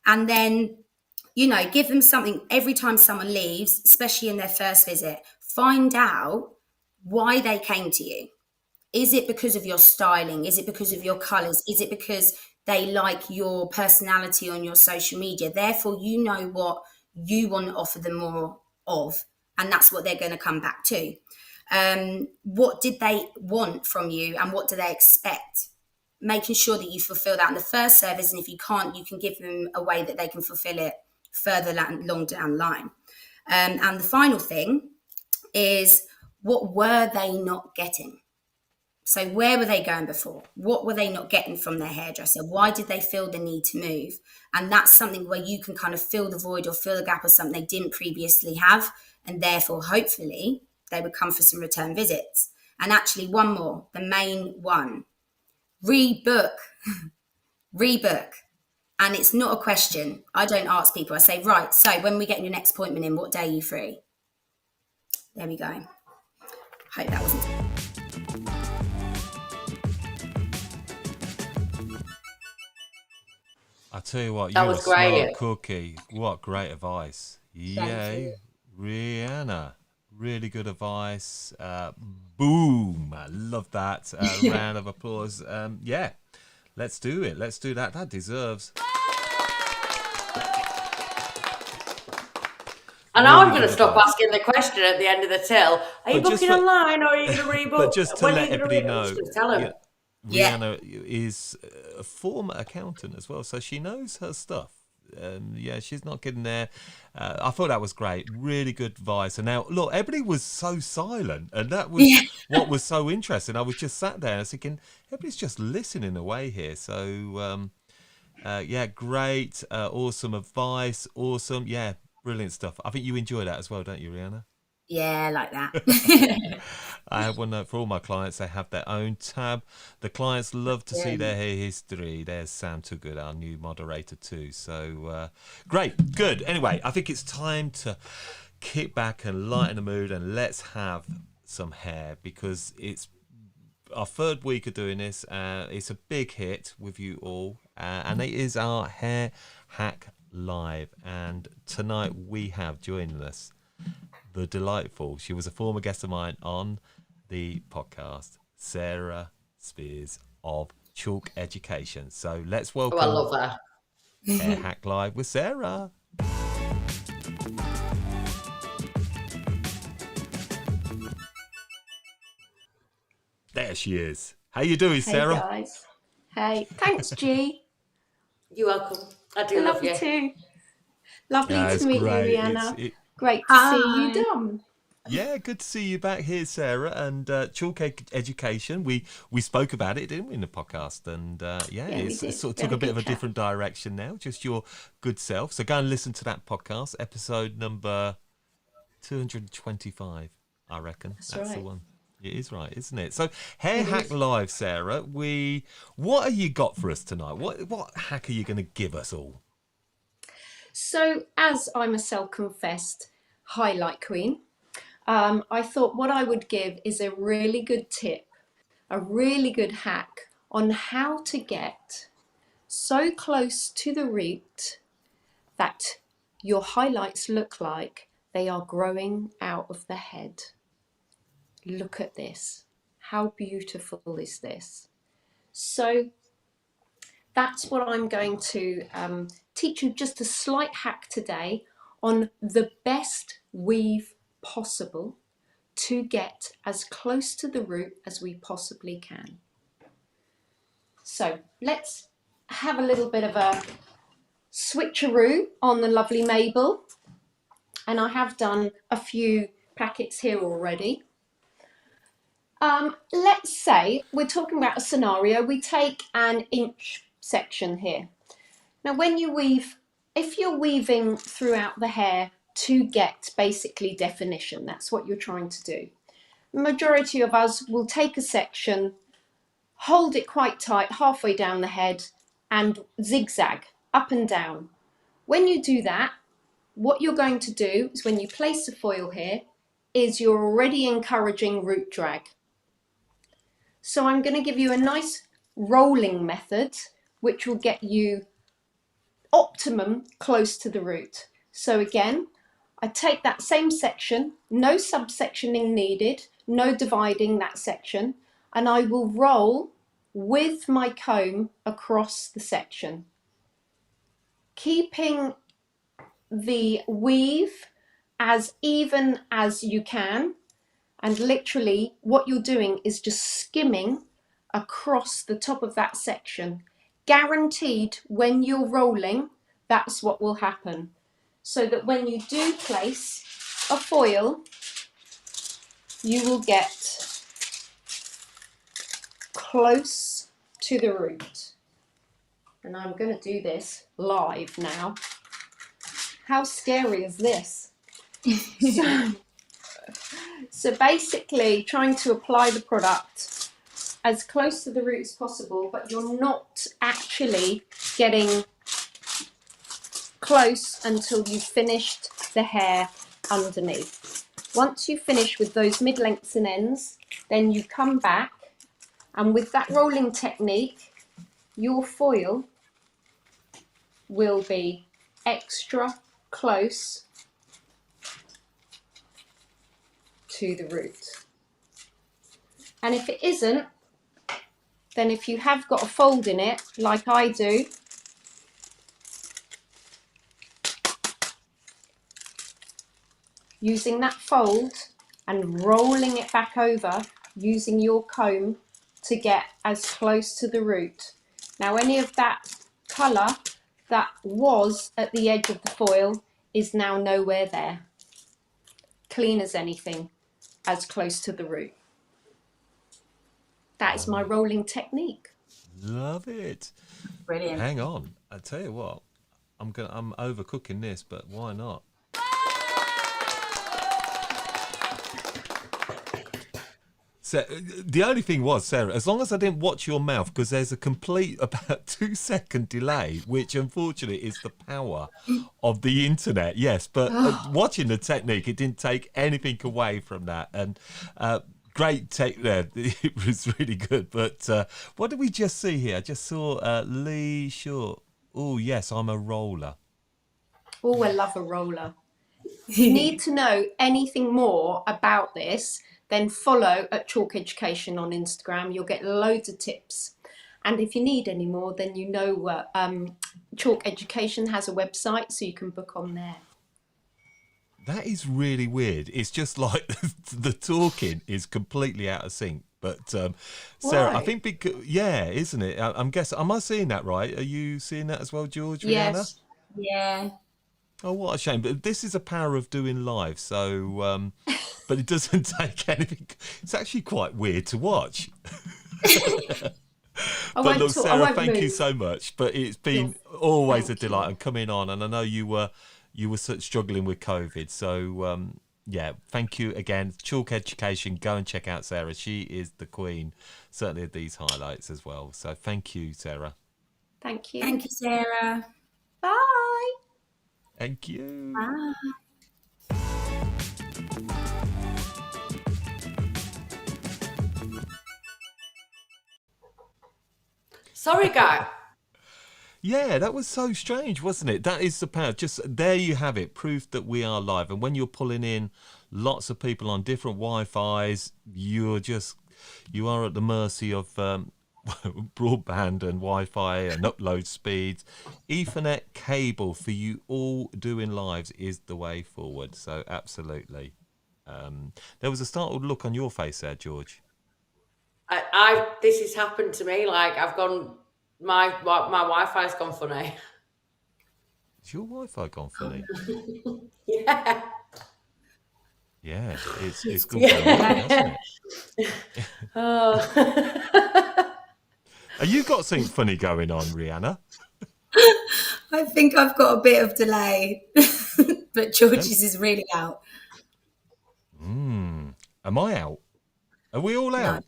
And then, give them something every time someone leaves, especially in their first visit. Find out why they came to you. Is it because of your styling? Is it because of your colours? Is it because they like your personality on your social media? Therefore, you know what you want to offer them more of, and that's what they're going to come back to. What did they want from you and what do they expect? Making sure that you fulfill that in the first service, and if you can't, you can give them a way that they can fulfill it further along down the line. And the final thing is, what were they not getting? So where were they going before? What were they not getting from their hairdresser? Why did they feel the need to move? And that's something where you can kind of fill the void or fill the gap of something they didn't previously have. And therefore, hopefully, they would come for some return visits. And actually, one more, the main one, rebook. Rebook. And it's not a question. I don't ask people. I say, right, so when we get your next appointment in, what day are you free? There we go. Hope that wasn't... I tell you what, That you're was a smart great. cookie. What great advice. Yay, Rheanna. Really good advice. Boom. I love that. Round of applause. Yeah, let's do it. Let's do that. That deserves... And now I'm going to stop asking the question at the end of the till. Are you But just booking for- online or are you going to rebook? But just to When are let you gonna everybody rebook? know, Just tell them. Rheanna is a former accountant as well, so she knows her stuff. Yeah, she's not kidding there. I thought that was great. Really good advice. And now, look, everybody was so silent, and that was what was so interesting. I was just sat there and I was thinking, everybody's just listening away here. So, yeah, great. Awesome advice. Awesome. Yeah, brilliant stuff. I think you enjoy that as well, don't you, Rheanna? Yeah, I like that. I have one note for all my clients. They have their own tab. The clients love to see their hair history. There's Sam Toogood, our new moderator too. So great, good. Anyway, I think it's time to kick back and lighten the mood and let's have some hair, because it's our third week of doing this. It's a big hit with you all, and it is our Hair Hack Live. And tonight we have joining us the delightful, she was a former guest of mine on the podcast, Sarah Spiers of Chaulk Education. So let's welcome Oh, I love that. Hair Hack Live with Sarah. There she is. How you doing, Sarah? Hey guys. Hey, thanks, G. You're welcome. I do love Love you. you too. Lovely Yeah, to it's meet great. you, Rheanna. Great to Hi. see you, Dom. Yeah, good to see you back here, Sarah. And Chaulk Education, we spoke about it, didn't we, in the podcast? And we it did. sort of We took had a bit good of a chat. different direction now, just your good self. So go and listen to that podcast, episode number 225, I reckon. That's the right. one. It is right, isn't it? So Hair Hack Live, Sarah, what have you got for us tonight? What hack are you going to give us all? So, as I'm a self-confessed highlight queen, I thought what I would give is a really good tip, a really good hack on how to get so close to the root that your highlights look like they are growing out of the head. Look at this. How beautiful is this? So that's what I'm going to teach you, just a slight hack today on the best weave possible to get as close to the root as we possibly can. So let's have a little bit of a switcheroo on the lovely Mabel. And I have done a few packets here already. Let's say we're talking about a scenario. We take an inch section here. Now, when you weave, if you're weaving throughout the hair to get basically definition, that's what you're trying to do. The majority of us will take a section, hold it quite tight halfway down the head and zigzag up and down. When you do that, what you're going to do is when you place the foil here is you're already encouraging root drag. So I'm going to give you a nice rolling method which will get you optimum close to the root. So again, I take that same section, no subsectioning needed, no dividing that section, and I will roll with my comb across the section, keeping the weave as even as you can, and literally what you're doing is just skimming across the top of that section. Guaranteed when you're rolling, that's what will happen. So that when you do place a foil, you will get close to the root. And I'm going to do this live now. How scary is this? So basically trying to apply the product as close to the root as possible, but you're not actually getting close until you've finished the hair underneath. Once you finish with those mid-lengths and ends, then you come back, and with that rolling technique, your foil will be extra close to the root. And if it isn't, then if you have got a fold in it, like I do, using that fold and rolling it back over, using your comb to get as close to the root. Now, any of that colour that was at the edge of the foil is now nowhere there. Clean as anything, as close to the root. That is my rolling technique. Love it. Brilliant. Hang on, I tell you what, I'm overcooking this, but why not? So the only thing was, Sarah, as long as I didn't watch your mouth, because there's a complete about 2-second delay, which unfortunately is the power of the internet. Yes, but watching the technique, it didn't take anything away from that. And great take there. It was really good. But what did we just see here? I just saw Lee Shaw. Oh, yes, I'm a roller. Oh, I love a roller. If you need to know anything more about this, then follow at Chaulk Education on Instagram. You'll get loads of tips. And if you need any more, then you know Chaulk Education has a website, so you can book on there. That is really weird. It's just like the talking is completely out of sync. But Sarah, I Why? think isn't it? I'm guessing. Am I seeing that right? Are you seeing that as well, George? Rhianna? Yes. Yeah. Oh, what a shame! But this is a power of doing live. So, but it doesn't take anything. It's actually quite weird to watch. But look, Sarah, thank you so much. But it's been always a delight and coming on. And I know you were struggling with COVID. So yeah, thank you again. Chaulk Education, go and check out Sarah. She is the queen, certainly of these highlights as well. So thank you, Sarah. Thank you. Thank you, Sarah. Bye. Thank you. Bye. Sorry, guy. Yeah, that was so strange, wasn't it? That is the power. Just there you have it, proof that we are live. And when you're pulling in lots of people on different Wi-Fis, you are at the mercy of broadband and Wi-Fi and upload speeds. Ethernet cable for you all doing lives is the way forward. So absolutely. There was a startled look on your face there, George. This has happened to me. Like I've gone, my Wi-Fi's gone funny. Is your Wi-Fi gone funny? Yeah. Yeah, it's good for me, hasn't it? Oh. Have you got something funny going on, Rhianna? I think I've got a bit of delay, but George's is really out. Am I out? Are we all out? No.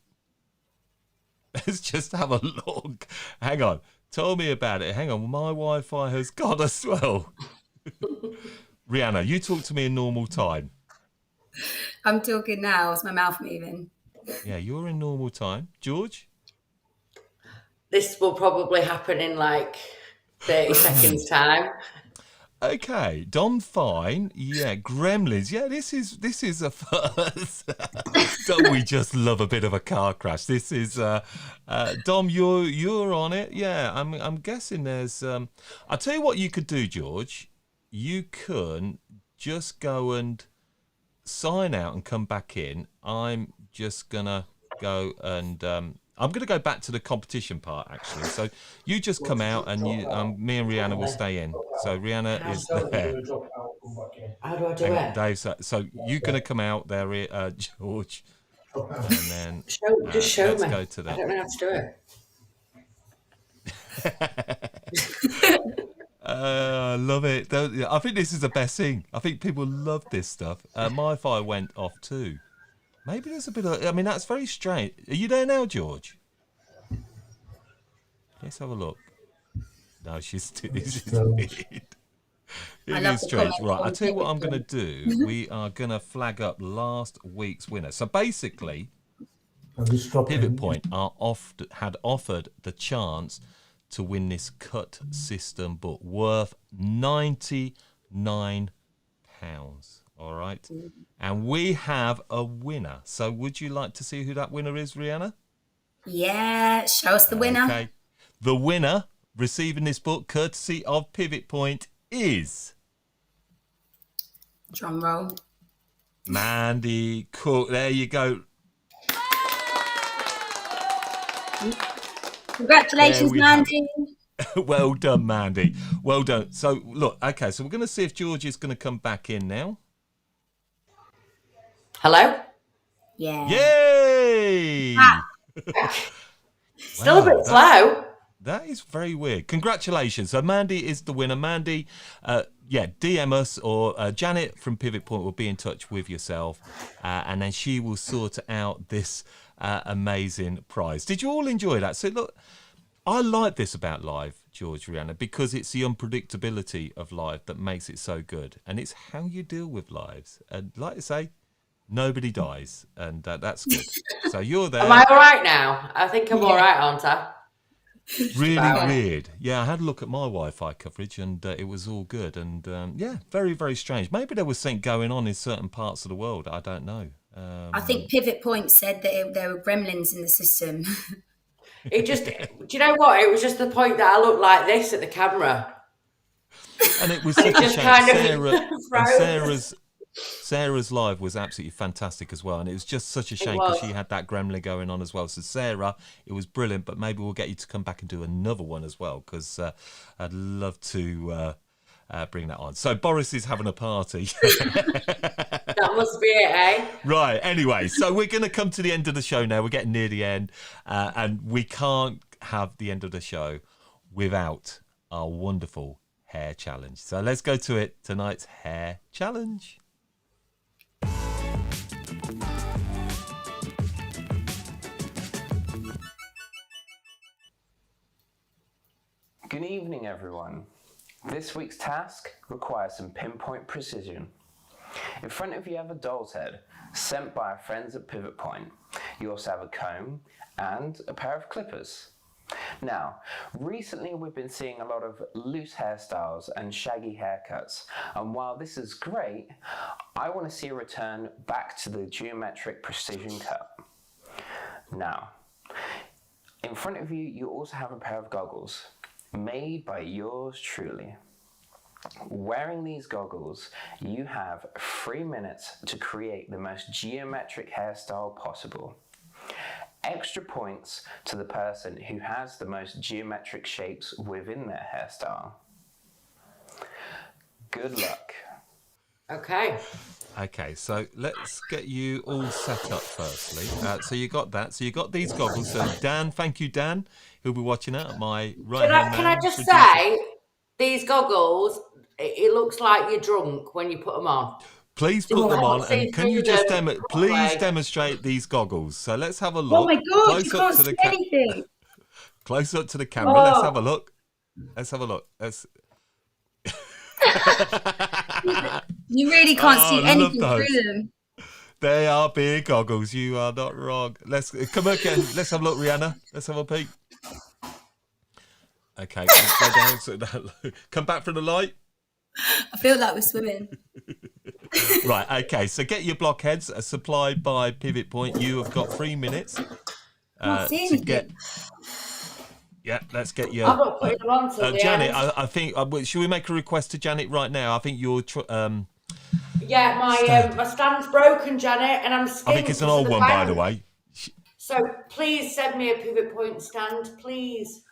Let's just have a look. Hang on. Tell me about it. Hang on. My Wi-Fi has gone as well. Rhianna, you talk to me in normal time. I'm talking now. Is my mouth moving? Yeah, you're in normal time. George? This will probably happen in like 30 seconds time. Okay, Dom, fine. Yeah, Gremlins. Yeah, this is a first. Don't we just love a bit of a car crash? This is Dom. You're on it. Yeah, I'm guessing there's. I'll tell you what you could do, George. You can just go and sign out and come back in. I'm just gonna go and. I'm going to go back to the competition part, actually. So you just come out and me and Rhianna will stay in. So Rhianna is there. How do I do it? Dave, so you're going to come out there, George. And then Just show let's me. go to that. I don't know how to do it. I love it. I think this is the best thing. I think people love this stuff. My fire went off too. Maybe there's a bit of... I mean, that's very strange. Are you there now, George? Let's have a look. No, she's weird. It is strange. Right, I'll tell you what I'm going to do. We are going to flag up last week's winner. So basically, Pivot Point had offered the chance to win this cut system book worth £99. All right. And we have a winner. So would you like to see who that winner is, Rhianna? Yeah, show us the winner. Okay. The winner receiving this book, courtesy of Pivot Point, is... Drum roll. Mandy Cook. There you go. Congratulations, Mandy. Well done, Mandy. Well done. So, look, okay, so we're going to see if George is going to come back in now. Hello? Yeah. Yay! Still a bit slow. That is very weird. Congratulations. So Mandy is the winner. Mandy, DM us or Janet from Pivot Point will be in touch with yourself and then she will sort out this amazing prize. Did you all enjoy that? So look, I like this about live, George, Rhianna, because it's the unpredictability of live that makes it so good. And it's how you deal with lives. And like I say, nobody dies. And that's good. So you're there. Am I all right now? I think I'm all right, aren't I? Really weird. Yeah, I had a look at my Wi-Fi coverage and it was all good. And very, very strange. Maybe there was something going on in certain parts of the world. I don't know. I think Pivot Point said that there were gremlins in the system. It just, do you know what? It was just the point that I looked like this at the camera. And it was such a just shame. kind of froze. Sarah's live was absolutely fantastic as well, and it was just such a shame because she had that gremlin going on as well. So Sarah, it was brilliant, but maybe we'll get you to come back and do another one as well, because I'd love to bring that on. So Boris is having a party. That must be it, eh? Right, anyway, so we're going to come to the end of the show now. We're getting near the end, and we can't have the end of the show without our wonderful hair challenge. So let's go to it, tonight's hair challenge. Good evening, everyone. This week's task requires some pinpoint precision. In front of you have a doll's head sent by our friends at Pivot Point. You also have a comb and a pair of clippers. Now, recently we've been seeing a lot of loose hairstyles and shaggy haircuts, and while this is great, I want to see a return back to the geometric precision cut. Now, in front of you, you also have a pair of goggles, made by yours truly. Wearing these goggles, you have 3 minutes to create the most geometric hairstyle possible. Extra points to the person who has the most geometric shapes within their hairstyle. Good luck. Okay. Okay, so let's get you all set up firstly. So you got that. So you got these goggles. So Dan, thank you, Dan, who'll be watching that. My right hand man. Can I just say, these goggles, it looks like you're drunk when you put them on. Please put them on, and can you just demonstrate these goggles? So let's have a look. Oh my God, you can't see anything. Close up to the camera. Oh. Let's have a look. Let's have a look. You really can't see anything through them. They are big goggles. You are not wrong. Let's come again. Let's have a look, Rheanna. Let's have a peek. Okay, go down. So come back from the light. I feel like we're swimming. Right, okay, so get your blockheads supplied by Pivot Point. You have got 3 minutes to get. Yeah, let's get your. I'm not putting them on till Janet, I think. Should we make a request to Janet right now? I think you're. Yeah, my stand's broken, Janet, and I'm skint. I think it's an old one, by the way. So please send me a Pivot Point stand, please.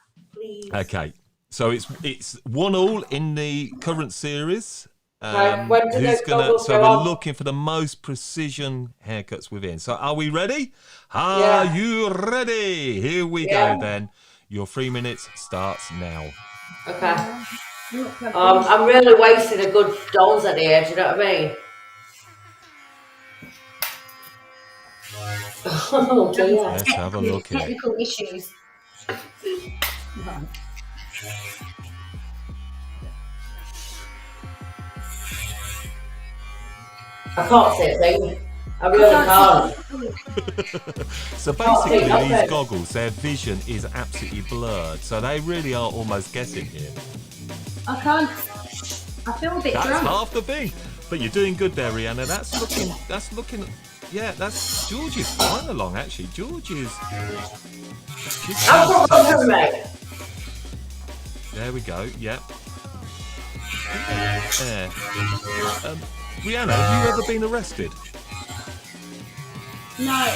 Okay, so it's 1-1 in the current series. Right, when do those goggles so go we're on? looking for the most precision haircuts within. So are we ready? Are you ready? Here we go then. Your 3 minutes starts now. Okay. I'm really wasting a good doll's head here, do you know what I mean? Oh, dear. Let's have a look here. Technical issues. I can't see a thing. I really can't. So basically, these goggles, their vision is absolutely blurred. So they really are almost guessing here. I can't. I feel a bit That's drunk. half the thing. But you're doing good there, Rheanna. That's looking. Yeah, that's George is flying along. Actually, George is. I've got one, mate. There we go. Yep. There. Rheanna, have you ever been arrested? No.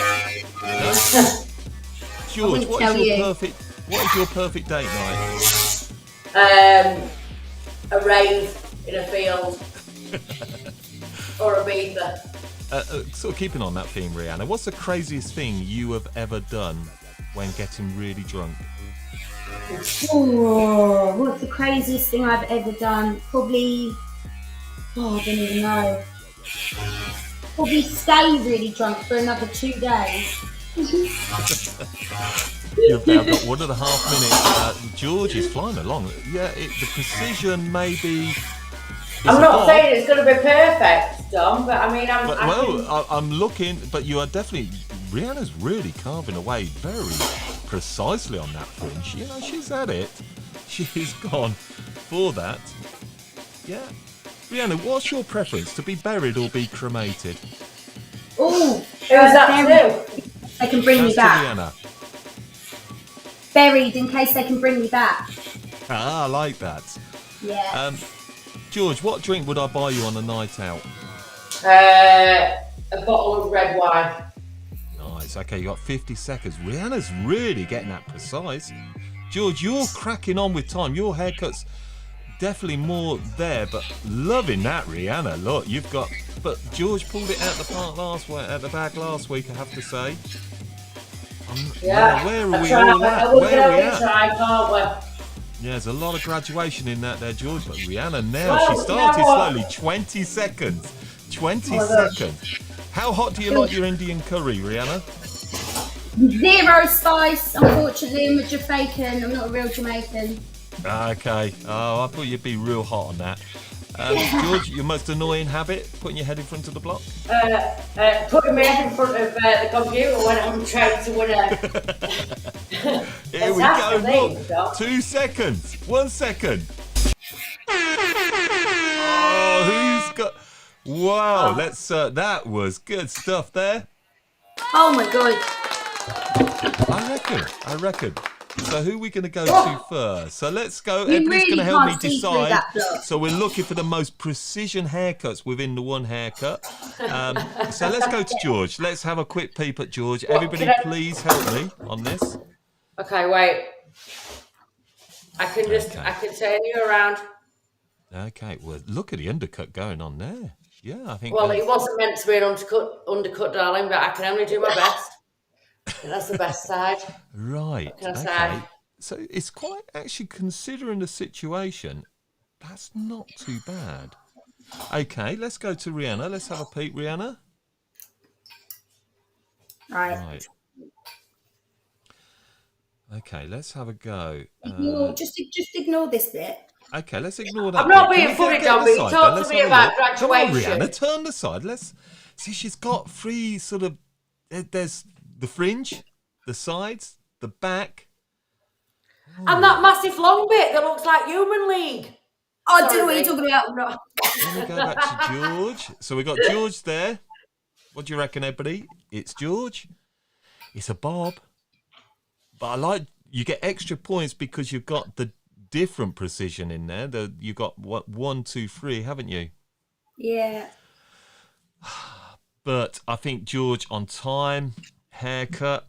George, what is your perfect date night? A rave in a field or a beaver. Sort of keeping on that theme, Rheanna, what's the craziest thing you have ever done when getting really drunk? Oh, what's the craziest thing I've ever done? Probably. Oh, I don't even know. Probably stay really drunk for another 2 days. You've now got 1.5 minutes. George is flying along. Yeah, the precision may be. I'm not saying it's going to be perfect, Dom, but I mean, I'm looking, but you are definitely. Rhianna's really carving away very precisely on that fringe. You know, she's at it. She's gone for that. Yeah. Rheanna, what's your preference? To be buried or be cremated? Oh, who's that too? They can bring me back. Rheanna. Buried in case they can bring me back. Ah, I like that. Yeah. George, what drink would I buy you on a night out? A bottle of red wine. Nice. Okay, you got 50 seconds. Rhianna's really getting that precise. George, you're cracking on with time. Your haircut's definitely more there, but loving that, Rhianna. Look, you've got. But George pulled it out the bag last week, I have to say. Yeah. Where are we all at? Where are we at? Try, can't we? Yeah, there's a lot of graduation in that there, George. But Rhianna now, Well, she started you know what? slowly. 20 seconds. 20 seconds. How hot do you like your Indian curry, Rhianna? 0 spice, unfortunately. I'm a Jamaican. I'm not a real Jamaican. Okay. Oh, I thought you'd be real hot on that. George, your most annoying habit? Putting your head in front of the block? Putting my head in front of the computer when I'm trying to win a... Here we go. Look. 2 seconds. 1 second. Oh, who's got... Wow, let's... that was good stuff there. Oh my god. I reckon. So who are we going to go to first? So let's go. You Everybody's really going to help me can't see through decide. that block. So we're looking for the most precision haircuts within the one haircut. So let's go to George. Let's have a quick peep at George. Everybody, please help me on this. Okay, wait. I can turn you around. Okay, well, look at the undercut going on there. Yeah, I think. Well, it wasn't meant to be an undercut, darling, but I can only do my best. That's the best side. Right. What can I Okay. say? So it's quite actually, considering the situation, that's not too bad. Okay, let's go to Rhianna. Let's have a peek, Rhianna. Right. Okay, let's have a go. Just ignore this bit. Okay, let's ignore that. I'm not bit. being Can funny, we get Dom, the but you side talked then? to Let's me have a about look. Come on, graduation. Rhianna, turn the side. Let's see. She's got three sort of. There's the fringe, the sides, the back. And that massive long bit that looks like Human League. Oh, I don't know what you're talking about. No. Let me go back to George. So we got George there. What do you reckon, everybody? It's George. It's a bob. But I like you get extra points because you've got the different precision in there. You got what 1, 2, 3, haven't you? Yeah. But I think George on time, haircut.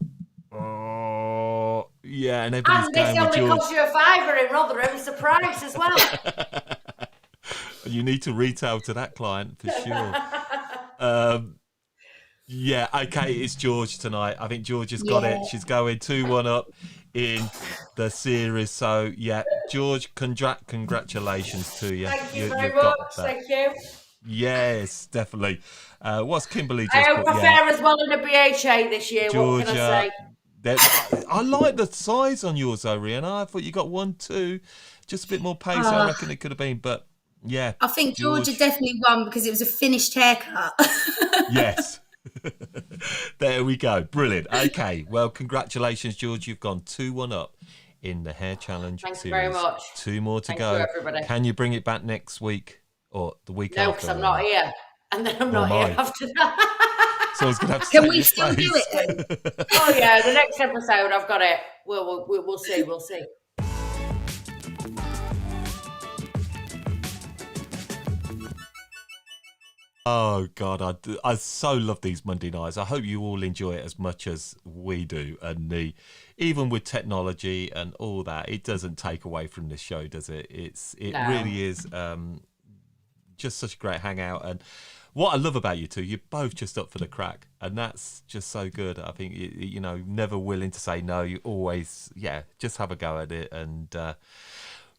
Oh, yeah, and everybody's And going this with only George. costs you £5 in Rotherham. It's a price as well. You need to retail to that client for sure. Yeah, okay, it's George tonight. I think George has got it. She's going 2-1 up in the series. So, yeah, George, congratulations to you. Thank you very you've got much. that. Thank you. Yes, definitely. What's Kimberly just I hope put? I fare as well in a BHA this year. What can I say? I like the size on yours, though, Rhianna. I thought you got 1, 2. Just a bit more pace, I reckon it could have been. But, yeah. I think George had definitely won because it was a finished haircut. Yes. There we go. Brilliant. Okay. Well, congratulations, George. You've gone 2-1 up in the hair challenge Thanks series. very much. 2 more to Thank go. you, everybody. Can you bring it back next week or the week after? No, because I'm not here. And then I'm not Nor am here I. after that. So I was going to have to Can take we your still do place. it then? Oh, yeah. The next episode, I've got it. We'll see. We'll see. Oh God, I so love these Monday nights. I hope you all enjoy it as much as we do. And even with technology and all that, it doesn't take away from this show, does it? It really is just such a great hangout. And what I love about you two, you're both just up for the crack, and that's just so good. I think you know, never willing to say no. You always, just have a go at it, and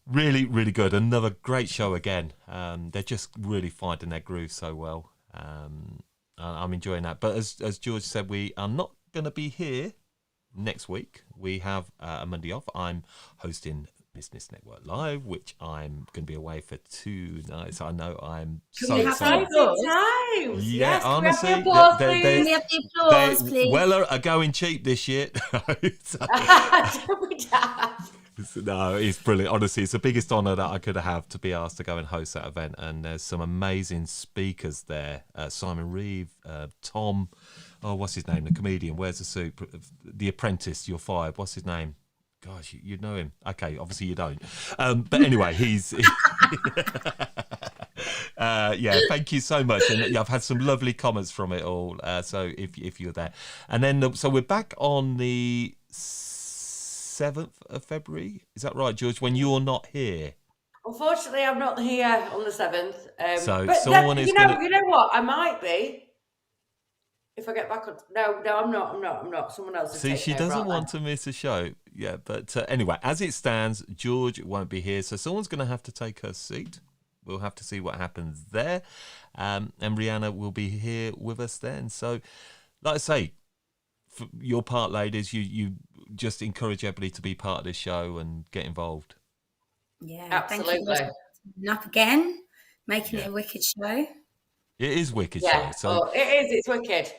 really, really good. Another great show again. They're just really finding their groove so well. I'm enjoying that. But as George said, we are not going to be here next week. We have a Monday off. I'm hosting Business Network Live, which I'm going to be away for 2 nights. I know I'm so excited. Times. Yeah, yes, honestly, Can we have the applause, please? Weller are going cheap this year. Don't be daft. No, it's brilliant. Honestly, it's the biggest honour that I could have to be asked to go and host that event. And there's some amazing speakers there. Simon Reeve, Tom, what's his name? The comedian. Where's the suit? The Apprentice. You're fired. What's his name? Gosh, you know him. Okay, obviously you don't. But anyway, Yeah, thank you so much. And yeah, I've had some lovely comments from it all. So if you're there. And then, so we're back on the 7th of February. Is that right, George? When you're not here. Unfortunately, I'm not here on the 7th. So but someone is going to... You know what? I might be. If I get back on... No, I'm not. Someone else is See, taking she over, doesn't aren't want they? to miss a show. Yeah, but anyway, as it stands, George won't be here. So someone's going to have to take her seat. We'll have to see what happens there. And Rheanna will be here with us then. So, like I say, for your part, ladies, you just encourage everybody to be part of this show and get involved. Yeah, Absolutely. Thank you for turning up again, making it a wicked show. It is wicked Yeah, show. So, it is. It's wicked.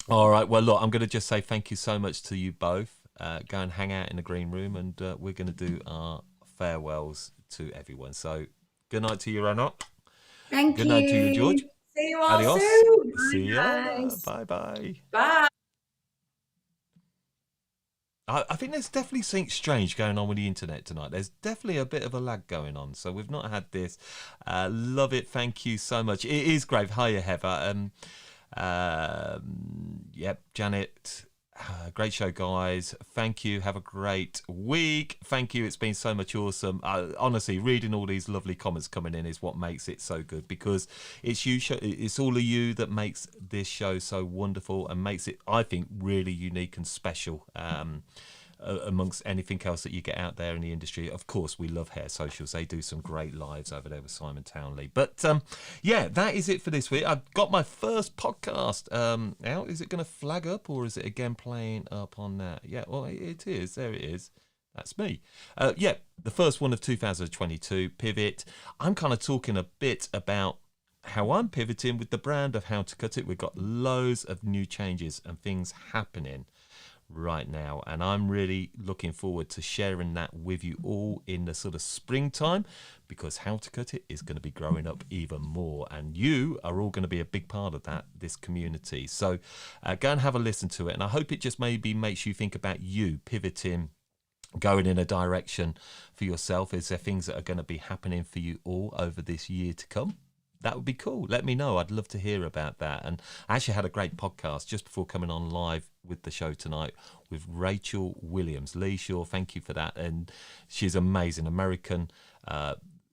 all right. Well, look, I'm going to just say thank you so much to you both. Go and hang out in the green room, and we're going to do our farewells to everyone. So, good night to you, Rheanna. Thank you. Good night to you, George. See you all Adios. soon. See ya. guys. Bye-bye. Bye. I think there's definitely something strange going on with the internet tonight. There's definitely a bit of a lag going on. So we've not had this. Love it. Thank you so much. It is great. Hiya, Heather. Yep, Janet. Great show, guys. Thank you. Have a great week. Thank you. It's been so much awesome. Honestly, reading all these lovely comments coming in is what makes it so good, because it's you. It's all of you that makes this show so wonderful and makes it, I think, really unique and special. Amongst anything else that you get out there in the industry. Of course, we love Hair Socials. They do some great lives over there with Simon Townley. But yeah, that is it for this week. I've got my first podcast out. Is it going to flag up, or is it again playing up on that? Yeah, well, it is. There it is. That's me. Yeah, the first one of 2022, Pivot. I'm kind of talking a bit about how I'm pivoting with the brand of How to Cut It. We've got loads of new changes and things happening right now, and I'm really looking forward to sharing that with you all in the sort of springtime, because How to Cut It is going to be growing up even more, and you are all going to be a big part of that, this community. So go and have a listen to it, and I hope it just maybe makes you think about you pivoting, going in a direction for yourself. Is there things that are going to be happening for you all over this year to come? That would be cool. Let me know. I'd love to hear about that. And I actually had a great podcast just before coming on live with the show tonight with Rachel Williams. Lee Shaw, thank you for that. And she's amazing. American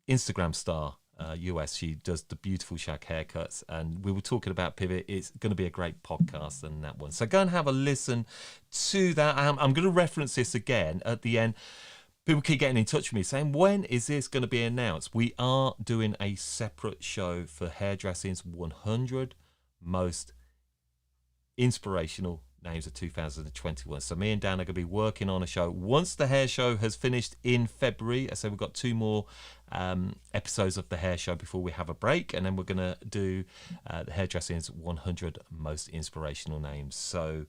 Instagram star, US. She does the beautiful shag haircuts. And we were talking about Pivot. It's going to be a great podcast and that one. So go and have a listen to that. I'm going to reference this again at the end. People keep getting in touch with me saying, when is this going to be announced? We are doing a separate show for Hairdressing's 100 most inspirational names of 2021. So me and Dan are going to be working on a show. Once the hair show has finished in February, I say we've got 2 more episodes of the hair show before we have a break, and then we're going to do the Hairdressing's 100 most inspirational names. So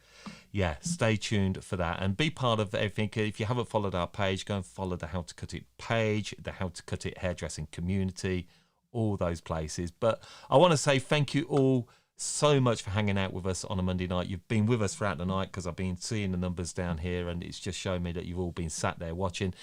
yeah, stay tuned for that and be part of everything. If you haven't followed our page, go and follow the How to Cut It page, the How to Cut It hairdressing community, all those places. But I want to say thank you all so much for hanging out with us on a Monday night. You've been with us throughout the night, because I've been seeing the numbers down here, and it's just shown me that you've all been sat there watching.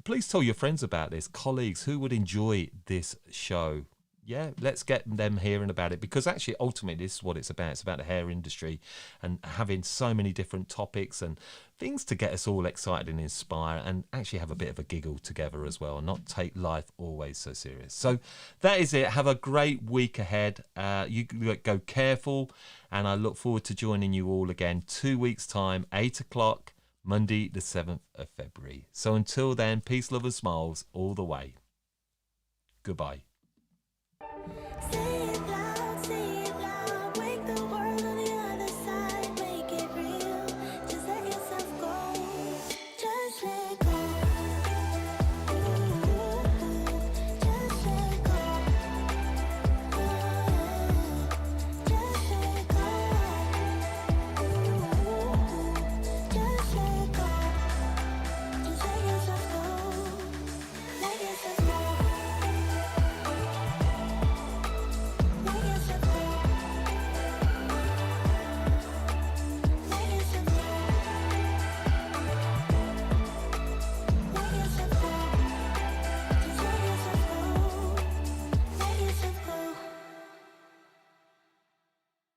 Please tell your friends about this, colleagues who would enjoy this show. Yeah, let's get them hearing about it, because actually ultimately this is what it's about. It's about the hair industry and having so many different topics and things to get us all excited and inspire, and actually have a bit of a giggle together as well, and not take life always so serious. So that is it. Have a great week ahead. You go careful, and I look forward to joining you all again 2 weeks time, 8 o'clock, Monday the 7th of February. So until then, peace, love and smiles all the way. Goodbye. Say